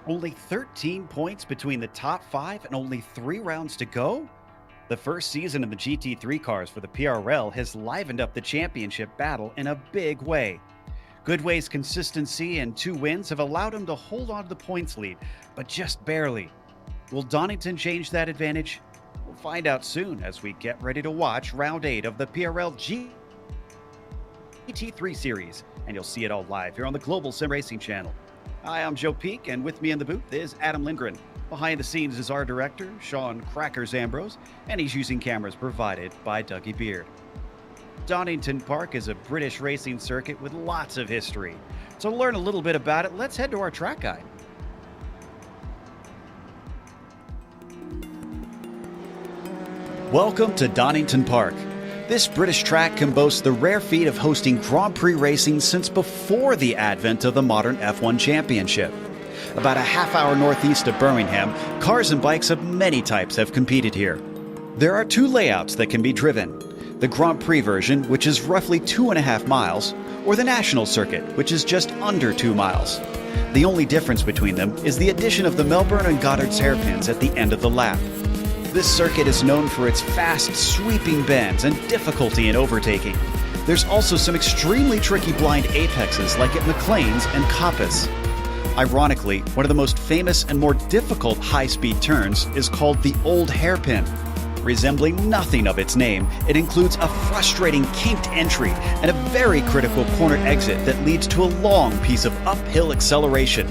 Only 13 points between the top five and only 3 rounds to go? The first season of the GT3 cars for the PRL has livened up the championship battle in a big way. Goodway's consistency and 2 wins have allowed him to hold on to the points lead, but just barely. Will Donington change that advantage? We'll find out soon as we get ready to watch round 8 of the PRL GT3 series, and you'll see it all live here on the Global Sim Racing channel. Hi, I'm Joe Peak, and with me in the booth is Adam Lindgren. Behind the scenes is our director, Sean Crackers Ambrose, and he's using cameras provided by Dougie Beard. Donington Park is a British racing circuit with lots of history. So to learn a little bit about it, let's head to our track guide. Welcome to Donington Park. This British track can boast the rare feat of hosting Grand Prix racing since before the advent of the modern F1 Championship. About a half-hour northeast of Birmingham, cars and bikes of many types have competed here. There are 2 layouts that can be driven: the Grand Prix version, which is roughly 2.5 miles, or the National Circuit, which is just under 2 miles. The only difference between them is the addition of the Melbourne and Goddard's hairpins at the end of the lap. This circuit is known for its fast, sweeping bends and difficulty in overtaking. There's also some extremely tricky blind apexes like at McLean's and Coppice. Ironically, one of the most famous and more difficult high-speed turns is called the Old Hairpin. Resembling nothing of its name, it includes a frustrating kinked entry and a very critical corner exit that leads to a long piece of uphill acceleration.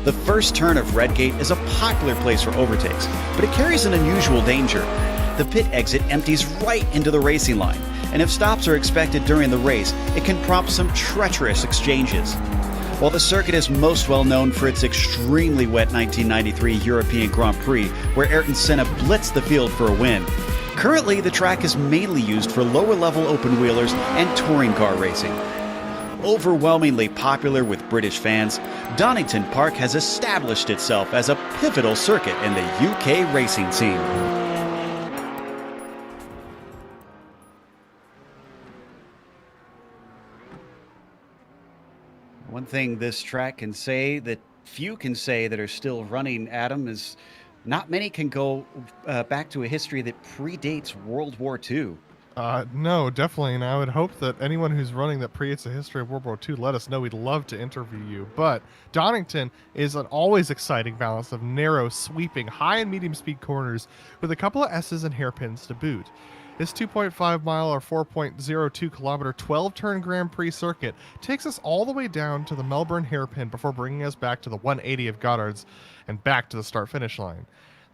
The first turn of Redgate is a popular place for overtakes, but it carries an unusual danger. The pit exit empties right into the racing line, and if stops are expected during the race, it can prompt some treacherous exchanges. While the circuit is most well known for its extremely wet 1993 European Grand Prix, where Ayrton Senna blitzed the field for a win, currently the track is mainly used for lower-level open-wheelers and touring car racing. Overwhelmingly popular with British fans, Donington Park has established itself as a pivotal circuit in the UK racing scene. One thing this track can say that few can say that are still running, Adam, is not many can go back to a history that predates World War II. No, definitely. And I would hope that anyone who's running that predates the history of World War II, let us know. We'd love to interview you. But Donington is an always exciting balance of narrow, sweeping, high and medium speed corners with a couple of S's and hairpins to boot. This 2.5 mile or 4.02 kilometer 12-turn Grand Prix circuit takes us all the way down to the Melbourne hairpin before bringing us back to the 180 of Goddard's and back to the start-finish line.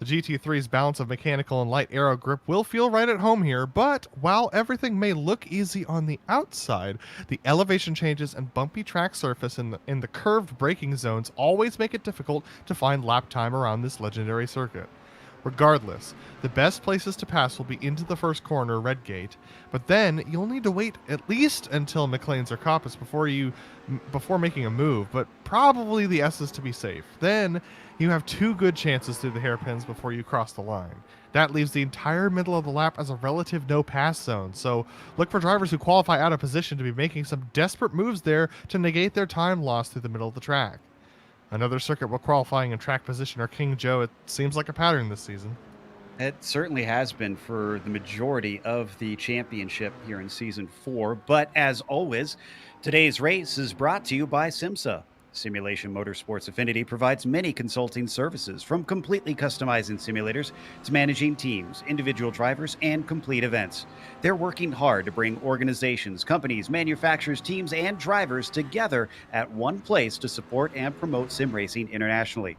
The GT3's balance of mechanical and light aero grip will feel right at home here, but while everything may look easy on the outside, the elevation changes and bumpy track surface in the curved braking zones always make it difficult to find lap time around this legendary circuit. Regardless, the best places to pass will be into the first corner, Redgate, but then you'll need to wait at least until McLean's or Coppice before making a move, but probably the S's to be safe. Then you have 2 good chances through the hairpins before you cross the line. That leaves the entire middle of the lap as a relative no-pass zone, so look for drivers who qualify out of position to be making some desperate moves there to negate their time lost through the middle of the track. Another circuit where qualifying and track position are King Joe. It seems like a pattern this season. It certainly has been for the majority of the championship here in Season 4, but as always, today's race is brought to you by SimMSA. Simulation Motorsports Affinity provides many consulting services, from completely customizing simulators to managing teams, individual drivers, and complete events. They're working hard to bring organizations, companies, manufacturers, teams, and drivers together at one place to support and promote sim racing internationally.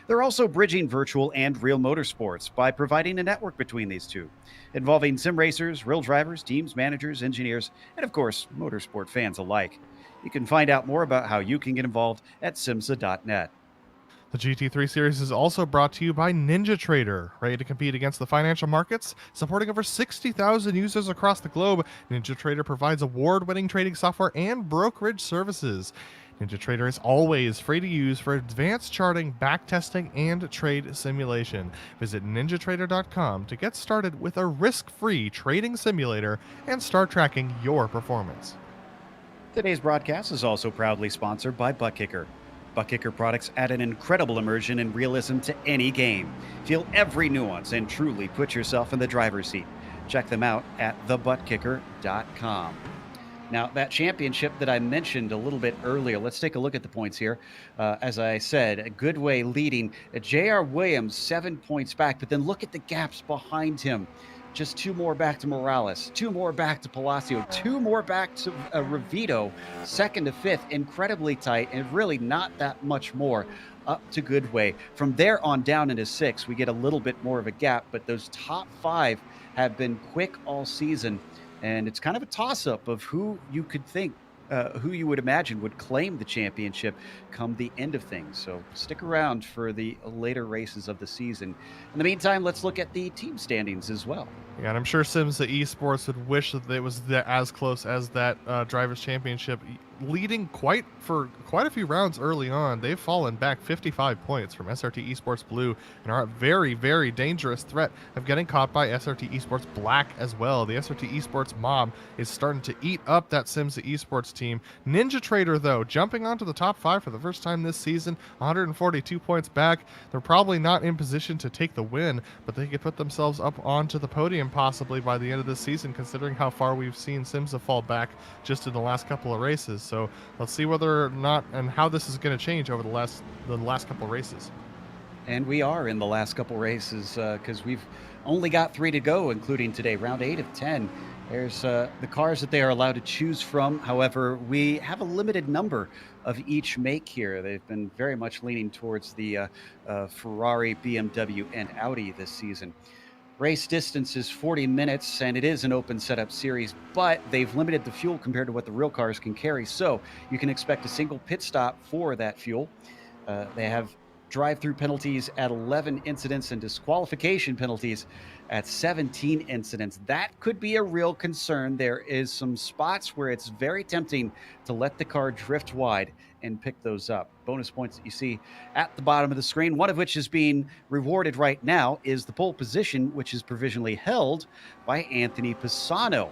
They're also bridging virtual and real motorsports by providing a network between these two, involving sim racers, real drivers, teams, managers, engineers, and of course, motorsport fans alike. You can find out more about how you can get involved at SIMMSA.net. The GT3 series is also brought to you by NinjaTrader. Ready to compete against the financial markets? Supporting over 60,000 users across the globe, NinjaTrader provides award-winning trading software and brokerage services. NinjaTrader is always free to use for advanced charting, backtesting, and trade simulation. Visit NinjaTrader.com to get started with a risk-free trading simulator and start tracking your performance. Today's broadcast is also proudly sponsored by ButtKicker. Butt Kicker products add an incredible immersion and realism to any game. Feel every nuance and truly put yourself in the driver's seat. Check them out at thebuttkicker.com. Now, that championship that I mentioned a little bit earlier, let's take a look at the points here. As I said, Goodway leading. J.R. Williams, 7 points back, but then look at the gaps behind him. Just 2 more back to Morales, 2 more back to Palacio, 2 more back to Ravito, 2nd to 5th, incredibly tight, and really not that much more up to Goodway. From there on down into 6, we get a little bit more of a gap, but those top 5 have been quick all season. And it's kind of a toss-up of who you could think, who you would imagine would claim the championship come the end of things. So stick around for the later races of the season. In the meantime, let's look at the team standings as well. Yeah, and I'm sure SimMSA eSports would wish that it was as close as that Drivers' Championship, leading quite a few rounds early on. They've fallen back 55 points from SRT Esports Blue and are a very, very dangerous threat of getting caught by SRT Esports Black as well. The SRT Esports mob is starting to eat up that SimMSA Esports team. NinjaTrader, though, jumping onto the top 5 for the first time this season, 142 points back. They're probably not in position to take the win, but they could put themselves up onto the podium possibly by the end of this season, considering how far we've seen SimMSA fall back just in the last couple of races. So let's see whether or not and how this is going to change over the last couple of races. And we are in the last couple races because we've only got 3 to go, including today, round 8 of 10. There's the cars that they are allowed to choose from. However, we have a limited number of each make here. They've been very much leaning towards the Ferrari, BMW, and Audi this season. Race distance is 40 minutes, and it is an open setup series, but they've limited the fuel compared to what the real cars can carry, so you can expect a single pit stop for that fuel. They have drive-through penalties at 11 incidents and disqualification penalties at 17 incidents. That could be a real concern. There is some spots where it's very tempting to let the car drift wide and pick those up. Bonus points that you see at the bottom of the screen, one of which is being rewarded right now, is the pole position, which is provisionally held by Anthony Passano.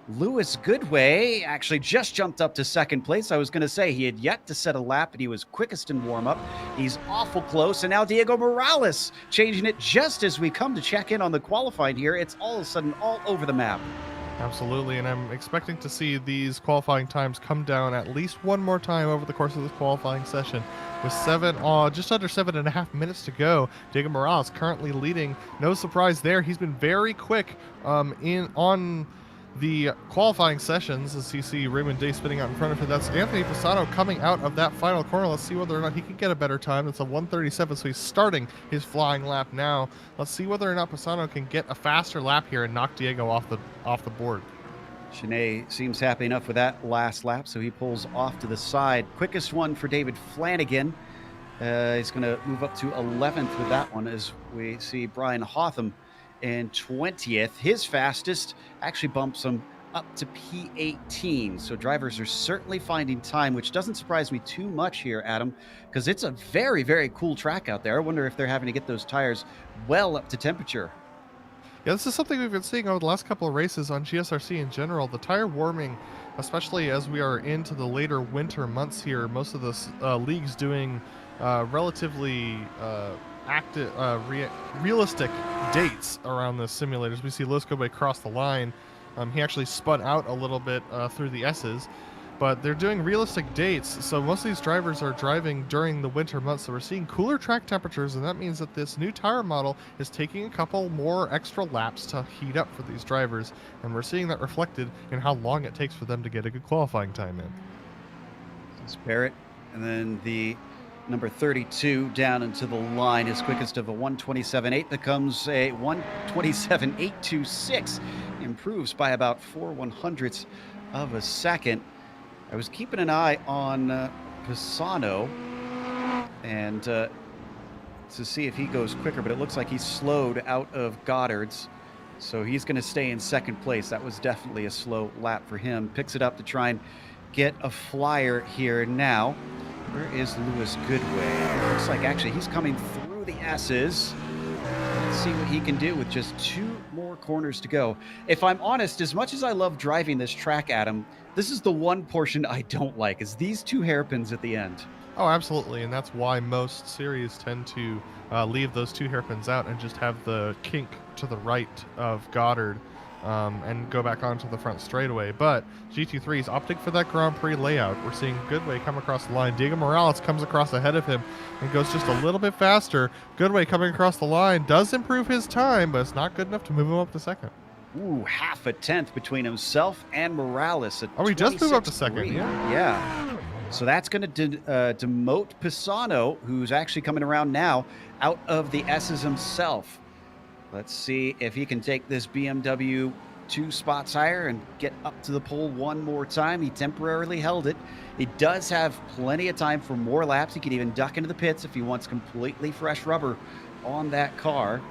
Lewis Goodway actually just jumped up to 2nd place. I was going to say he had yet to set a lap, and he was quickest in warm-up. He's awful close, and now Diego Morales changing it just as we come to check in on the qualifying here. It's all of a sudden all over the map. Absolutely, and I'm expecting to see these qualifying times come down at least one more time over the course of this qualifying session. With just under 7.5 minutes to go, Diego Morales currently leading. No surprise there. He's been very quick on the qualifying sessions, as you see Raymond Day spinning out in front of him. That's Anthony Passano coming out of that final corner. Let's see whether or not he can get a better time. It's a 1:37, so he's starting his flying lap now. Let's see whether or not Passano can get a faster lap here and knock Diego off the board. Shanae seems happy enough with that last lap, so he pulls off to the side. Quickest one for David Flanagan. He's going to move up to 11th with that one, as we see Brian Hotham in 20th. His fastest actually bumps him up to P18. So drivers are certainly finding time, which doesn't surprise me too much here, Adam, because it's a very, very cool track out there. I wonder if they're having to get those tires well up to temperature. Yeah, this is something we've been seeing over the last couple of races on GSRC in general. The tire warming, especially as we are into the later winter months here, most of the leagues doing relatively realistic dates around the simulators. We see Lewis Goodway cross the line. He actually spun out a little bit through the S's, but they're doing realistic dates. So most of these drivers are driving during the winter months. So we're seeing cooler track temperatures, and that means that this new tire model is taking a couple more extra laps to heat up for these drivers. And we're seeing that reflected in how long it takes for them to get a good qualifying time in. It's Barrett, and then the number 32 down into the line. His quickest of a 1:27.8 becomes a 1:27.826. Improves by about 4/100ths of a second. I was keeping an eye on Passano and to see if he goes quicker, but it looks like he's slowed out of Goddard's. So he's going to stay in 2nd place. That was definitely a slow lap for him. Picks it up to try and get a flyer here now. Where is Lewis Goodway? Looks like actually he's coming through the S's. Let's see what he can do with just 2 more corners to go. If I'm honest, as much as I love driving this track, Adam, this is the one portion I don't like, is these 2 hairpins at the end. Oh, absolutely, and that's why most series tend to leave those 2 hairpins out and just have the kink to the right of Goddard and go back onto the front straightaway. But GT3 is opting for that Grand Prix layout. We're seeing Goodway come across the line. Diego Morales comes across ahead of him and goes just a little bit faster. Goodway coming across the line does improve his time, but it's not good enough to move him up to second. Ooh, half a tenth between himself and Morales. Oh, he does move up to second, yeah. So that's going to demote Passano, who's actually coming around now, out of the S's himself. Let's see if he can take this BMW 2 spots higher and get up to the pole one more time. He temporarily held it. He does have plenty of time for more laps. He can even duck into the pits if he wants completely fresh rubber on that car.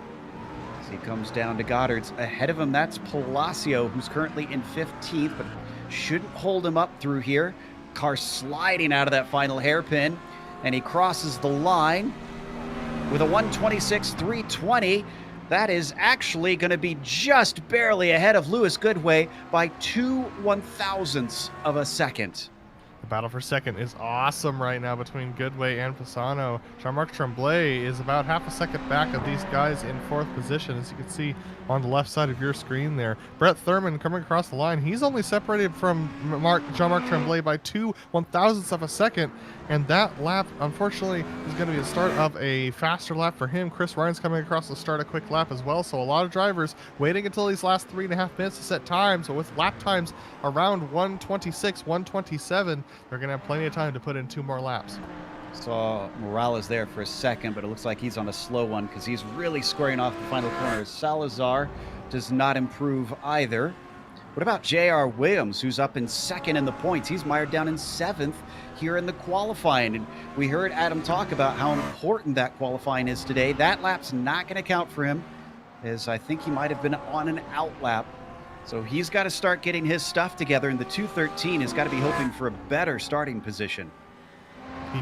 As he comes down to Goddard's. Ahead of him, that's Palacio, who's currently in 15th, but shouldn't hold him up through here. Car sliding out of that final hairpin, and he crosses the line with a 126.320. That is actually going to be just barely ahead of Lewis Goodway by 2 1/1000ths of a second. The battle for second is awesome right now between Goodway and Passano. Jean-Marc Tremblay is about half a second back of these guys in 4th position, as you can see on the left side of your screen there. Brett Thurman coming across the line. He's only separated from Jean-Marc Tremblay by 2 1/1000ths of a second, and that lap, unfortunately, is going to be the start of a faster lap for him. Chris Ryan's coming across to start a quick lap as well, so a lot of drivers waiting until these last 3.5 minutes to set time. So with lap times around 1:26, 1:27, they're going to have plenty of time to put in 2 more laps. Saw Morales there for a second, but it looks like he's on a slow one because he's really squaring off the final corners. Salazar does not improve either. What about J.R. Williams, who's up in second in the points? He's mired down in 7th here in the qualifying. And we heard Adam talk about how important that qualifying is today. That lap's not going to count for him, as I think he might have been on an out lap. So he's got to start getting his stuff together, and the 213 has got to be hoping for a better starting position.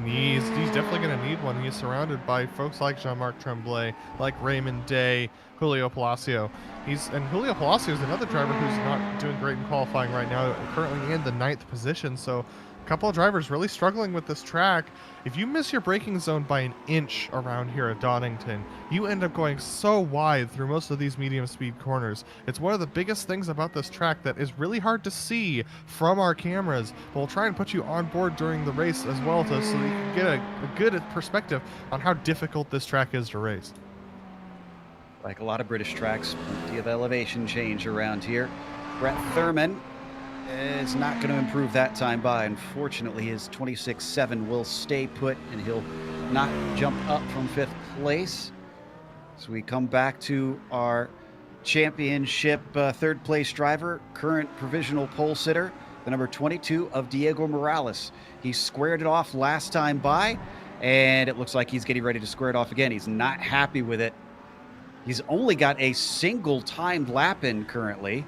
He's definitely going to need one. He's surrounded by folks like Jean-Marc Tremblay, like Raymond Day, Julio Palacio. And Julio Palacio is another driver who's not doing great in qualifying right now, currently in the 9th position. So a couple of drivers really struggling with this track. If you miss your braking zone by an inch around here at Donington, you end up going so wide through most of these medium speed corners. It's one of the biggest things about this track that is really hard to see from our cameras, but we'll try and put you on board during the race as well so you can get a good perspective on how difficult this track is to race. Like a lot of British tracks, plenty of elevation change around here. Brett Thurman is not going to improve that time by. Unfortunately, his 26.7 will stay put, and he'll not jump up from 5th place. So we come back to our championship 3rd place driver, current provisional pole sitter, the number 22 of Diego Morales. He squared it off last time by, and it looks like he's getting ready to square it off again. He's not happy with it. He's only got a single timed lap in currently.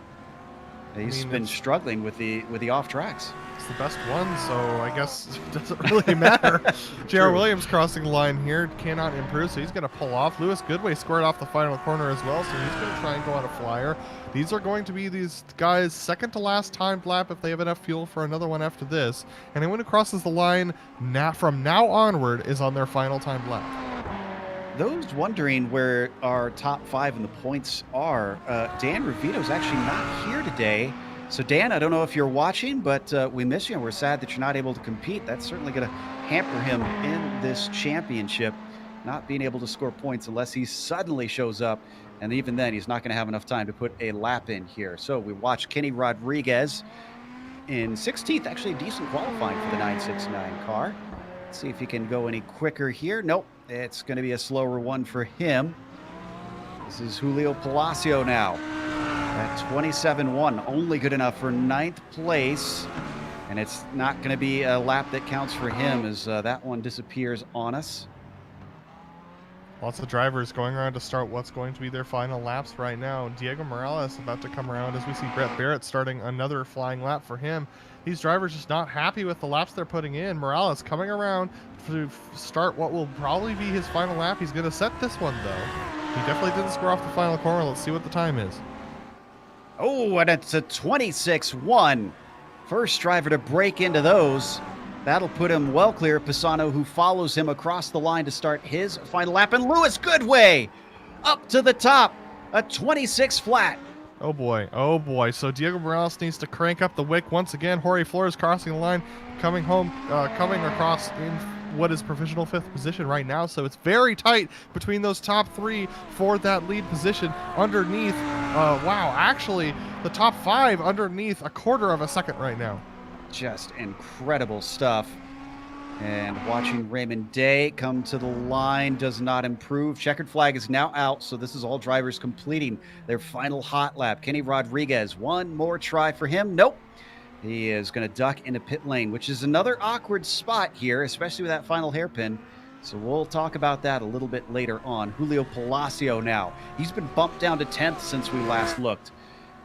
He's been struggling with the off tracks. It's the best one, so I guess it doesn't really matter. J.R. Williams crossing the line here, cannot improve, so he's going to pull off. Lewis Goodway squared off the final corner as well, so he's going to try and go on a flyer. These are going to be these guys' second to last timed lap if they have enough fuel for another one after this. And anyone who crosses the line from now onward is on their final timed lap. Those wondering where our top 5 in the points are, Dan Ravito's actually not here today. So Dan, I don't know if you're watching, but we miss you, and we're sad that you're not able to compete. That's certainly going to hamper him in this championship, not being able to score points unless he suddenly shows up. And even then, he's not going to have enough time to put a lap in here. So we watch Kenny Rodriguez in 16th, actually a decent qualifying for the 969 car. Let's see if he can go any quicker here. Nope. It's going to be a slower one for him. This is Julio Palacio now at 27.1, only good enough for 9th place. And it's not going to be a lap that counts for him as that one disappears on us. Lots of drivers going around to start what's going to be their final laps right now. Diego Morales about to come around as we see Brett Barrett starting another flying lap for him. These drivers just not happy with the laps they're putting in. Morales coming around to start what will probably be his final lap. He's going to set this one, though. He definitely didn't score off the final corner. Let's see what the time is. Oh, and it's a 26-1. First driver to break into those. That'll put him well clear of Passano, who follows him across the line to start his final lap. And Lewis Goodway up to the top, a 26 flat. Oh boy, oh boy. So Diego Morales needs to crank up the wick once again. Jorge Flores crossing the line, coming across in what is provisional 5th position right now. So it's very tight between those top 3 for that lead position. Underneath, wow, actually the top 5 underneath a quarter of a second right now. Just incredible stuff. And watching Raymond Day come to the line does not improve. Checkered flag is now out, so this is all drivers completing their final hot lap. Kenny Rodriguez, one more try for him. Nope. He is going to duck into pit lane, which is another awkward spot here, especially with that final hairpin. So we'll talk about that a little bit later on. Julio Palacio now. He's been bumped down to 10th since we last looked.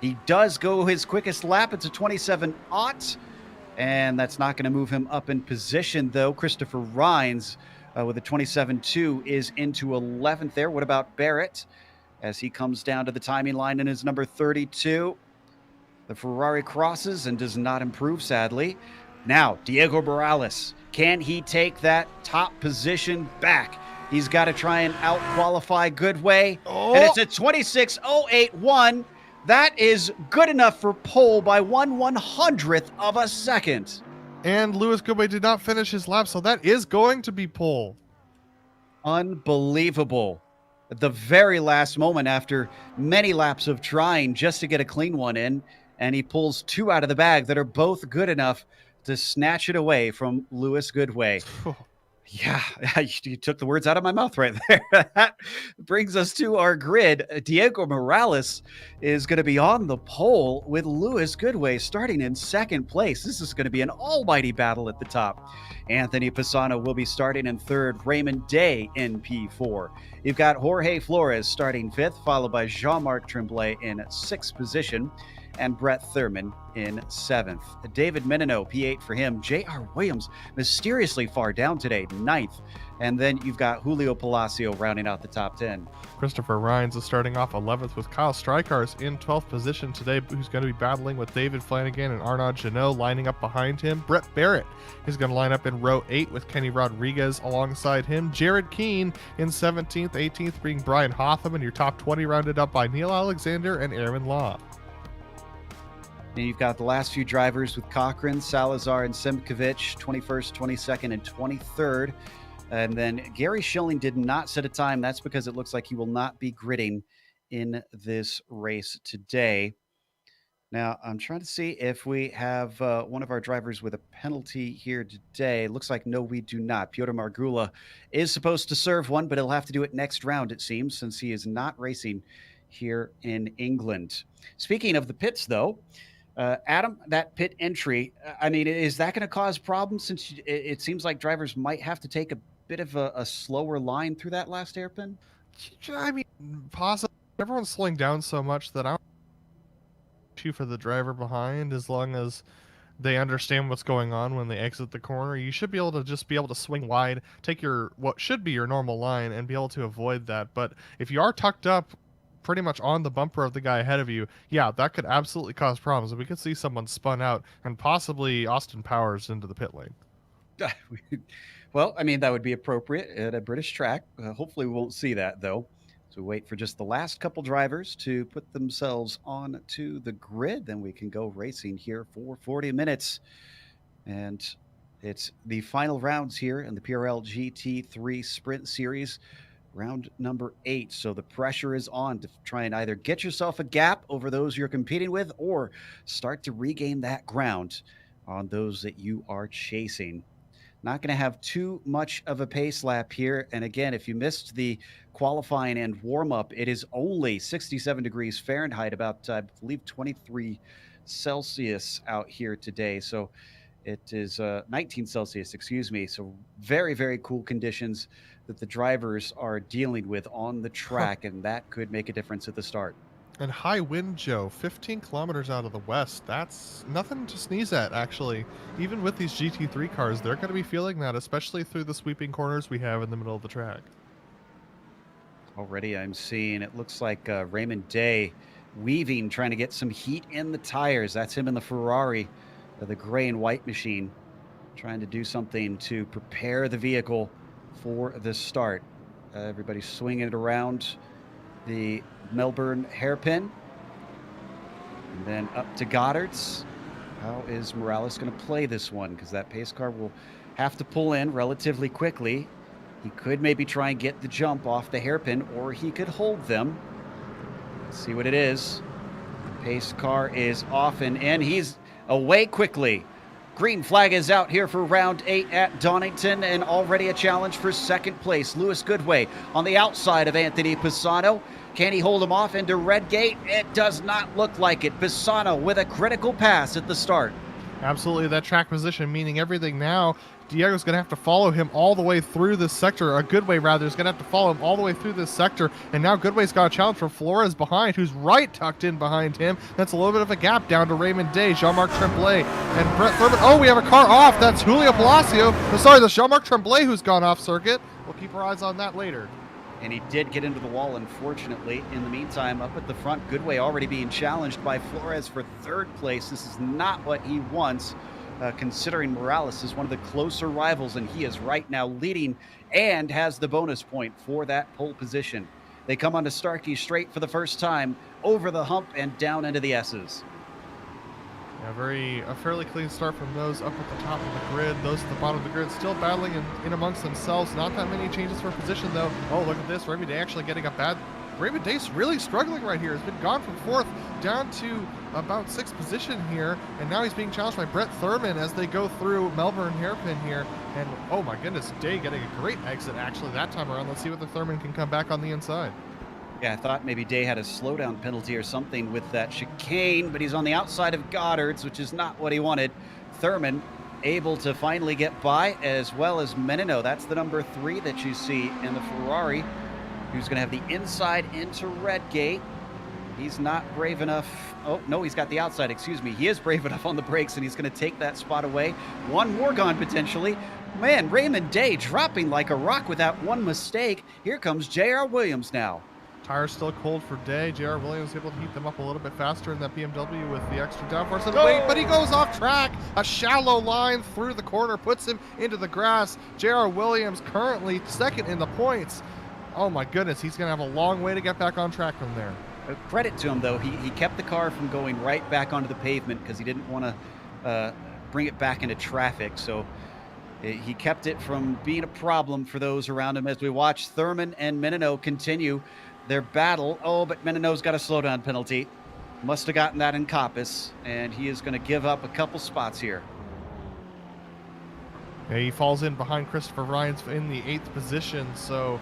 He does go his quickest lap. It's a 27-aught. And that's not going to move him up in position, though. Christopher Rines with a 27.2 is into 11th there. What about Barrett as he comes down to the timing line in his number 32? The Ferrari crosses and does not improve, sadly. Now, Diego Morales. Can he take that top position back? He's got to try and out-qualify Goodway. Oh. And it's a 26.081. That is good enough for pole by 1/100th of a second. And Lewis Goodway did not finish his lap, so that is going to be pole. Unbelievable. At the very last moment, after many laps of trying just to get a clean one in, and he pulls 2 out of the bag that are both good enough to snatch it away from Lewis Goodway. Yeah, you took the words out of my mouth right there. That brings us to our grid. Diego Morales is going to be on the pole with Lewis Goodway starting in 2nd place. This is going to be an almighty battle at the top. Anthony Passano will be starting in 3rd. Raymond Day in P4. You've got Jorge Flores starting 5th, followed by Jean-Marc Tremblay in 6th position, and Brett Thurman in 7th. David Menino, P8 for him. J.R. Williams, mysteriously far down today, 9th. And then you've got Julio Palacio rounding out the top 10. Christopher Rines is starting off 11th with Kyle Strykars in 12th position today, who's going to be battling with David Flanagan and Arnaud Janot lining up behind him. Brett Barrett is going to line up in row 8 with Kenny Rodriguez alongside him. Jared Keene in 17th, 18th being Brian Hotham, and your top 20 rounded up by Neil Alexander and Aaron Law. And you've got the last few drivers with Cochran, Salazar, and Simkovic, 21st, 22nd, and 23rd. And then Gary Schilling did not set a time. That's because it looks like he will not be gridding in this race today. Now, I'm trying to see if we have one of our drivers with a penalty here today. Looks like no, we do not. Piotr Margula is supposed to serve one, but he'll have to do it next round, it seems, since he is not racing here in England. Speaking of the pits, though, Adam, that pit entry, I mean, is that going to cause problems since it seems like drivers might have to take a bit of a slower line through that last hairpin? I mean, possibly. Everyone's slowing down so much that I don't issue for the driver behind, as long as they understand what's going on when they exit the corner. You should be able to swing wide, take your what should be your normal line, and be able to avoid that. But if you are tucked up pretty much on the bumper of the guy ahead of you, yeah, that could absolutely cause problems. We could see someone spun out and possibly Austin Powers into the pit lane. Well, I mean, that would be appropriate at a British track. Hopefully we won't see that, though. So we wait for just the last couple drivers to put themselves onto the grid. Then we can go racing here for 40 minutes. And it's the final rounds here in the PRL GT3 Sprint Series. Round number 8. So the pressure is on to try and either get yourself a gap over those you're competing with or start to regain that ground on those that you are chasing. Not going to have too much of a pace lap here. And again, if you missed the qualifying and warm-up, it is only 67 degrees Fahrenheit, about, I believe, 23 Celsius out here today. So it is 19 Celsius, excuse me. So very, very cool conditions that the drivers are dealing with on the track, and that could make a difference at the start. And high wind, Joe, 15 kilometers out of the west. That's nothing to sneeze at, actually. Even with these GT3 cars, they're going to be feeling that, especially through the sweeping corners we have in the middle of the track. Already I'm seeing, it looks like Raymond Day weaving, trying to get some heat in the tires. That's him in the Ferrari, the gray and white machine, trying to do something to prepare the vehicle for the start. Everybody's swinging it around the Melbourne hairpin. And then up to Goddard's. How is Morales going to play this one? Because that pace car will have to pull in relatively quickly. He could maybe try and get the jump off the hairpin, or he could hold them. Let's see what it is. Pace car is off and in. He's away quickly. Green flag is out here for round 8 at Donington, and already a challenge for second place. Lewis Goodway on the outside of Anthony Passano. Can he hold him off into red gate? It does not look like it. Passano with a critical pass at the start. Absolutely, that track position meaning everything now. Diego's going to have to follow him all the way through this sector. Goodway, rather, is going to have to follow him all the way through this sector. And now Goodway's got a challenge from Flores behind, who's right tucked in behind him. That's a little bit of a gap down to Raymond Day, Jean-Marc Tremblay, and Brett Thurman. Oh, we have a car off. That's Julio Palacio. Sorry, that's Jean-Marc Tremblay who's gone off circuit. We'll keep our eyes on that later. And he did get into the wall, unfortunately. In the meantime, up at the front, Goodway already being challenged by Flores for third place. This is not what he wants. Considering Morales is one of the closer rivals, and he is right now leading and has the bonus point for that pole position. They come onto Starkey straight for the first time, over the hump and down into the S's. Yeah, a fairly clean start from those up at the top of the grid. Those at the bottom of the grid still battling in amongst themselves. Not that many changes for position, though. Oh, look at this. Raymond Day actually getting a bad... Raymond Day's really struggling right here. He's been gone from 4th down to about 6th position here, and now he's being challenged by Brett Thurman as they go through Melbourne hairpin here. And oh my goodness, Day getting a great exit actually that time around. Let's see whether Thurman can come back on the inside. Yeah, I thought maybe Day had a slowdown penalty or something with that chicane, but he's on the outside of Goddard's, which is not what he wanted. Thurman able to finally get by, as well as Menino. That's the number 3 that you see in the Ferrari, who's going to have the inside into red gate. He's not brave enough. Oh, no, he's got the outside, excuse me. He is brave enough on the brakes, and he's going to take that spot away. One more gone, potentially. Man, Raymond Day dropping like a rock without one mistake. Here comes J.R. Williams now. Tires still cold for Day. J.R. Williams able to heat them up a little bit faster in that BMW with the extra downforce. And wait, but he goes off track. A shallow line through the corner puts him into the grass. J.R. Williams currently second in the points. Oh my goodness, he's going to have a long way to get back on track from there. Credit to him, though. He kept the car from going right back onto the pavement because he didn't want to bring it back into traffic. So he kept it from being a problem for those around him as we watch Thurman and Menino continue their battle. Oh, but Menino's got a slowdown penalty. Must have gotten that in Coppice, and he is going to give up a couple spots here. Yeah, he falls in behind Christopher Ryan's in the 8th position, so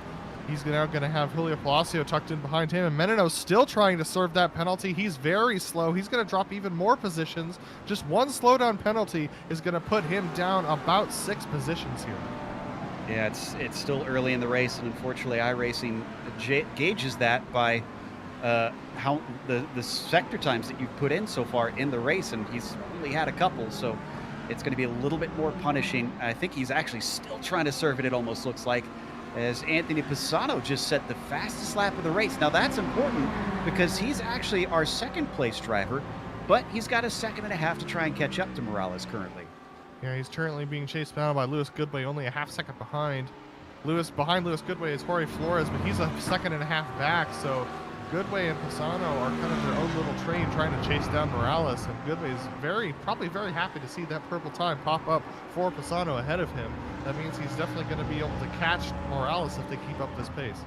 he's now going to have Julio Palacio tucked in behind him, and Menino's still trying to serve that penalty. He's very slow. He's going to drop even more positions. Just one slowdown penalty is going to put him down about 6 positions here. Yeah, it's still early in the race, and unfortunately iRacing gauges that by how the sector times that you've put in so far in the race, and he's only had a couple, so it's going to be a little bit more punishing. I think he's actually still trying to serve it almost looks like, as Anthony Passano just set the fastest lap of the race. Now that's important because he's actually our second place driver, but he's got a second and a half to try and catch up to Morales currently. Yeah, he's currently being chased down by Lewis Goodway, only a half second behind. Behind Lewis Goodway is Jorge Flores, but he's a second and a half back, so Goodway and Passano are kind of their own little train trying to chase down Morales, and Goodway is probably very happy to see that purple time pop up for Passano ahead of him. That means he's definitely going to be able to catch Morales if they keep up this pace.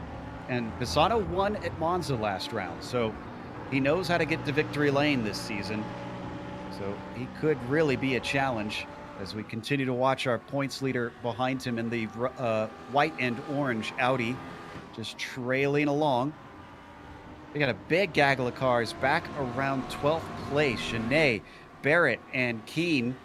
And Passano won at Monza last round, so he knows how to get to victory lane this season. So he could really be a challenge as we continue to watch our points leader behind him in the white and orange Audi, just trailing along. We got a big gaggle of cars back around 12th place. Genet, Barrett, and Keene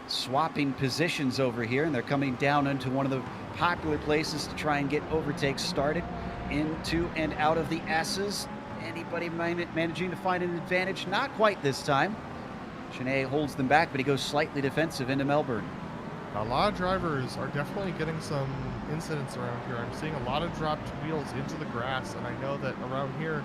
swapping positions over here, and they're coming down into one of the popular places to try and get overtakes started into and out of the S's. Anybody managing to find an advantage? Not quite this time. Genet holds them back, but he goes slightly defensive into Melbourne. A lot of drivers are definitely getting some incidents around here. I'm seeing a lot of dropped wheels into the grass, and I know that around here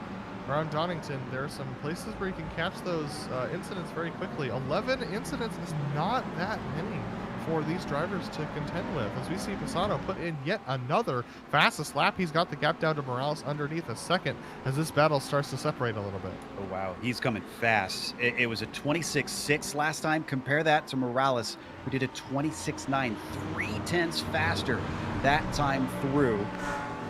around Donington, there are some places where you can catch those incidents very quickly. 11 incidents is not that many for these drivers to contend with. As we see Passano put in yet another fastest lap, he's got the gap down to Morales underneath a second as this battle starts to separate a little bit. Oh, wow. He's coming fast. It was a 26.6 last time. Compare that to Morales, who did a 26.9, 3/10 faster that time through.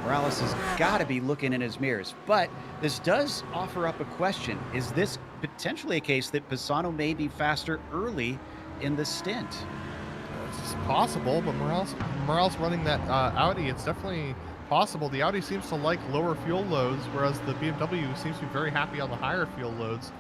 Morales has got to be looking in his mirrors. But this does offer up a question. Is this potentially a case that Passano may be faster early in the stint? It's possible, but Morales running that Audi, it's definitely possible. The Audi seems to like lower fuel loads, whereas the BMW seems to be very happy on the higher fuel loads.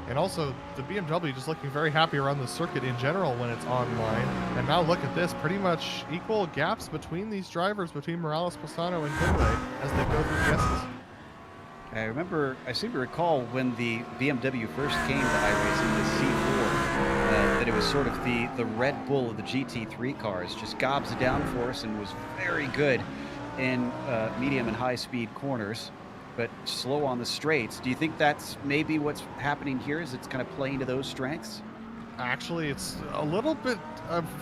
And also, the BMW just looking very happy around the circuit in general when it's online. And now look at this, pretty much equal gaps between these drivers, between Morales, Passano, and Goodway as they go through the S's. I seem to recall when the BMW first came to iRacing, the C4, that it was sort of the Red Bull of the GT3 cars, just gobs it down for us and was very good in medium and high speed corners, but slow on the straights. Do you think that's maybe what's happening here? Is it's kind of playing to those strengths? Actually, it's a little bit,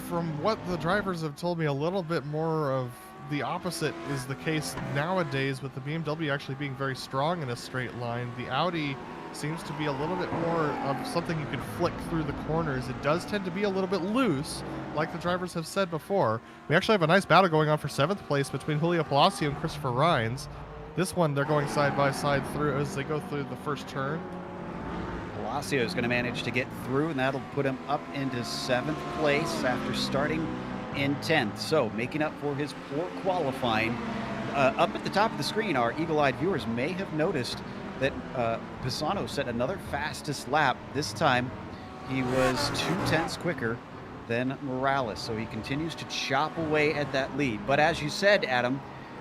from what the drivers have told me, a little bit more of the opposite is the case nowadays, with the BMW actually being very strong in a straight line. The Audi seems to be a little bit more of something you can flick through the corners. It does tend to be a little bit loose, like the drivers have said before. We actually have a nice battle going on for 7th place between Julio Palacio and Christopher Rhines. This one, they're going side by side through as they go through the first turn. Palacio is going to manage to get through, and that'll put him up into 7th place after starting in 10th. So making up for his poor qualifying. Up at the top of the screen, our eagle-eyed viewers may have noticed that Passano set another fastest lap. This time he was 2/10 quicker than Morales, so he continues to chop away at that lead. But as you said, Adam,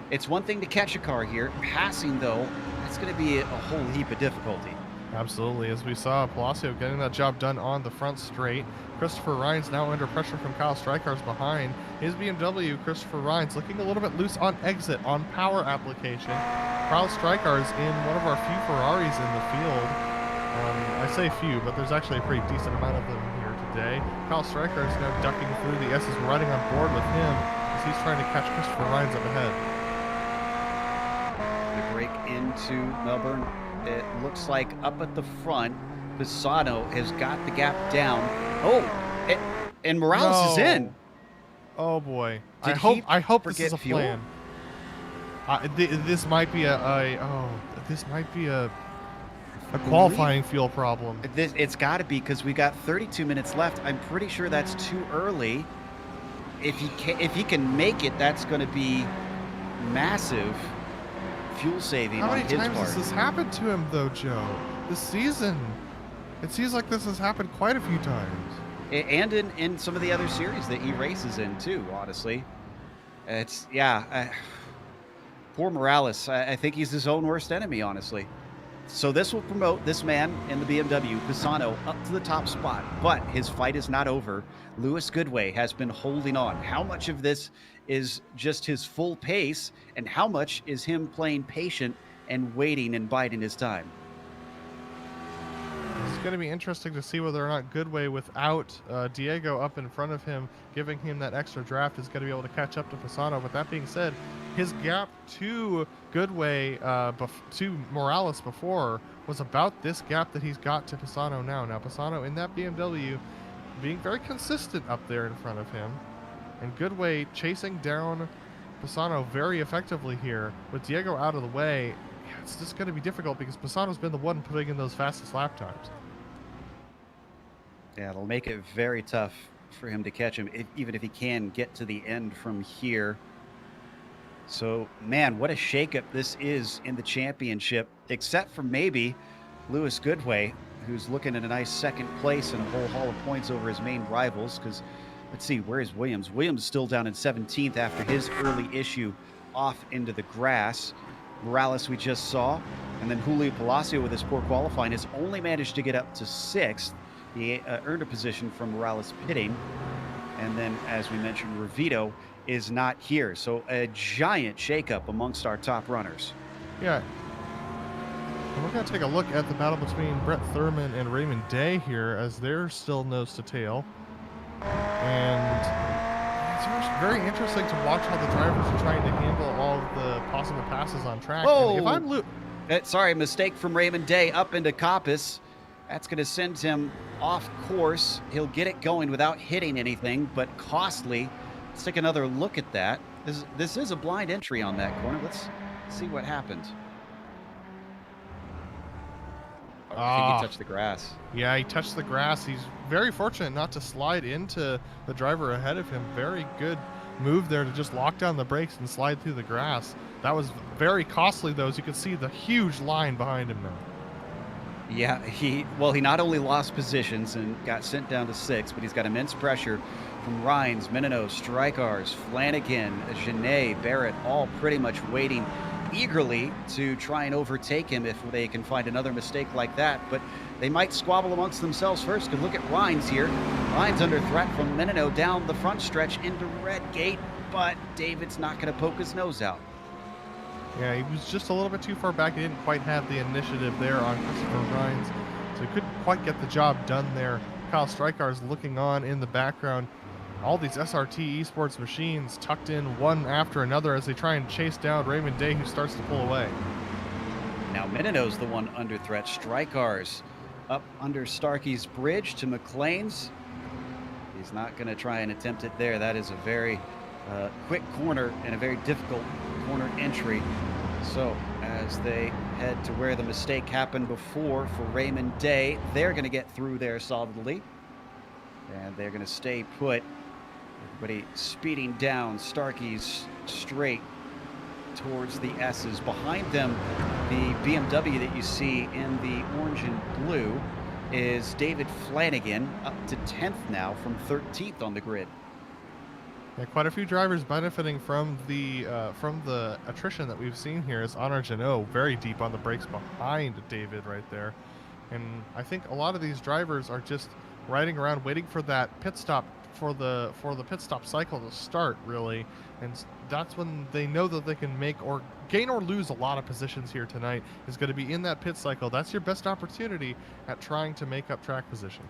it's one thing to catch a car here. Passing, though, that's going to be a whole heap of difficulty. Absolutely, as we saw Palacio getting that job done on the front straight. Christopher Rhines now under pressure from Kyle Streichars behind his BMW. Christopher Rhines looking a little bit loose on exit, on power application. Kyle Streichars in one of our few Ferraris in the field. I say few, but there's actually a pretty decent amount of them here today. Kyle Streichars now ducking through the S's, riding on board with him as he's trying to catch Christopher Rhines up ahead. The break into Melbourne. It looks like up at the front, Passano has got the gap down. Oh, and Morales is in. Oh boy! Did I hope this is a fuel? plan. This might be a qualifying fuel problem. It's got to be, because we got 32 minutes left. I'm pretty sure that's too early. If he can make it, that's going to be massive fuel saving on his part. How many times has this happened to him, though, Joe? This season, it seems like this has happened quite a few times. And in some of the other series that he races in, too, honestly. It's, yeah. Poor Morales. I think he's his own worst enemy, honestly. So this will promote this man in the BMW, Passano, up to the top spot. But his fight is not over. Lewis Goodway has been holding on. How much of this is just his full pace, and how much is him playing patient and waiting and biding his time? It's going to be interesting to see whether or not Goodway, without Diego up in front of him, giving him that extra draft, is going to be able to catch up to Passano. But that being said, his gap to Goodway, to Morales before, was about this gap that he's got to Passano now. Now Passano in that BMW being very consistent up there in front of him, and Goodway chasing down Passano very effectively here. With Diego out of the way, it's just going to be difficult because Passano's been the one putting in those fastest lap times. Yeah, it'll make it very tough for him to catch him, even if he can get to the end from here. So, man, what a shakeup this is in the championship, except for maybe Lewis Goodway, who's looking at a nice second place and a whole haul of points over his main rivals. Because, let's see, where's Williams? Williams is still down in 17th after his early issue off into the grass. Morales we just saw, and then Julio Palacio with his poor qualifying has only managed to get up to 6th. He earned a position from Morales pitting, and then, as we mentioned, Revito is not here. So a giant shakeup amongst our top runners. Yeah. And we're going to take a look at the battle between Brett Thurman and Raymond Day here, as they're still nose to tail. And it's very interesting to watch how the drivers are trying to handle all of the possible passes on track. Whoa! And if I'm sorry, mistake from Raymond Day up into Coppice. That's going to send him off course. He'll get it going without hitting anything, but costly. Let's take another look at that. This is a blind entry on that corner. Let's see what happens. I think he touched the grass. Yeah, he touched the grass. He's very fortunate not to slide into the driver ahead of him. Very good move there to just lock down the brakes and slide through the grass. That was very costly, though, as you can see the huge line behind him now. Yeah, he not only lost positions and got sent down to 6th, but he's got immense pressure from Rines, Menino, Strykars, Flanagan, Genet, Barrett, all pretty much waiting eagerly to try and overtake him if they can find another mistake like that. But they might squabble amongst themselves first. Because look at Rines here. Rines under threat from Menino down the front stretch into Redgate, but David's not going to poke his nose out. Yeah, he was just a little bit too far back. He didn't quite have the initiative there on Christopher Rines, so he couldn't quite get the job done there. Kyle Strykar's looking on in the background. All these SRT eSports machines tucked in one after another as they try and chase down Raymond Day, who starts to pull away. Now Menino's the one under threat. Strykar's up under Starkey's bridge to McLean's. He's not going to try and attempt it there. That is a very quick corner and a very difficult corner entry. So as they head to where the mistake happened before for Raymond Day, they're going to get through there solidly. And they're going to stay put. Everybody speeding down Starkey's straight towards the S's. Behind them, the BMW that you see in the orange and blue is David Flanagan, up to 10th now from 13th on the grid. Yeah, quite a few drivers benefiting from the attrition that we've seen here. Is Honor Janot very deep on the brakes behind David right there. And I think a lot of these drivers are just riding around waiting for that pit stop for the pit stop cycle to start, really, and that's when they know that they can make or gain or lose a lot of positions here tonight. Is going to be in that pit cycle. That's your best opportunity at trying to make up track position.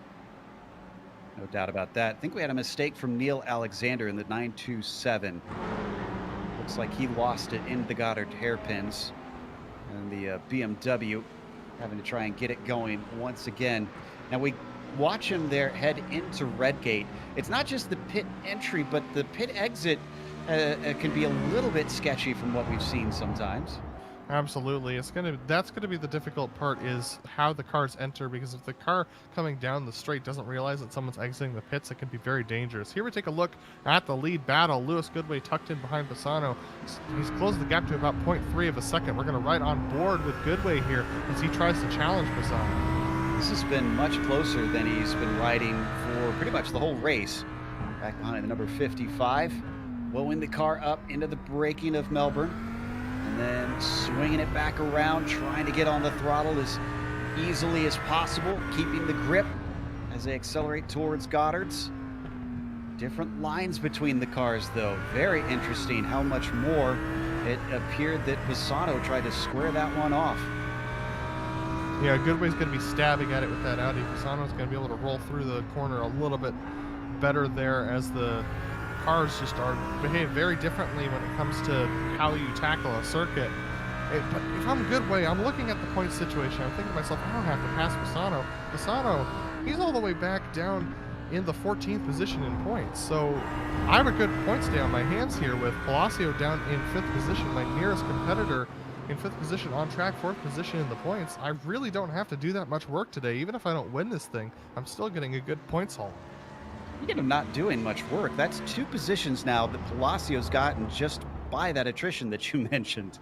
No doubt about that. I think we had a mistake from Neil Alexander in the 927. Looks like he lost it in the Goddard hairpins, and the BMW having to try and get it going once again. Now we watch him there head into Redgate. It's not just the pit entry, but the pit exit can be a little bit sketchy from what we've seen sometimes. Absolutely. That's gonna be the difficult part, is how the cars enter, because if the car coming down the straight doesn't realize that someone's exiting the pits, it can be very dangerous. Here we take a look at the lead battle. Lewis Goodway tucked in behind Passano. He's closed the gap to about 0.3 of a second. We're gonna ride on board with Goodway here as he tries to challenge Passano. This has been much closer than he's been riding for pretty much the whole race. Back behind the number 55, blowing the car up into the braking of Melbourne, and then swinging it back around, trying to get on the throttle as easily as possible, keeping the grip as they accelerate towards Goddard's. Different lines between the cars, though. Very interesting how much more it appeared that Passano tried to square that one off. Yeah, Goodway's going to be stabbing at it with that Audi. Passano's going to be able to roll through the corner a little bit better there, as the cars just behave very differently when it comes to how you tackle a circuit. But if I'm Goodway, I'm looking at the point situation. I'm thinking to myself, I don't have to pass Passano. Passano, he's all the way back down in the 14th position in points. So I have a good points day on my hands here with Palacio down in 5th position, my nearest competitor in 5th position on track, 4th position in the points. I really don't have to do that much work today. Even if I don't win this thing, I'm still getting a good points haul. Speaking of not doing much work, that's 2 positions now that Palacio's gotten just by that attrition that you mentioned.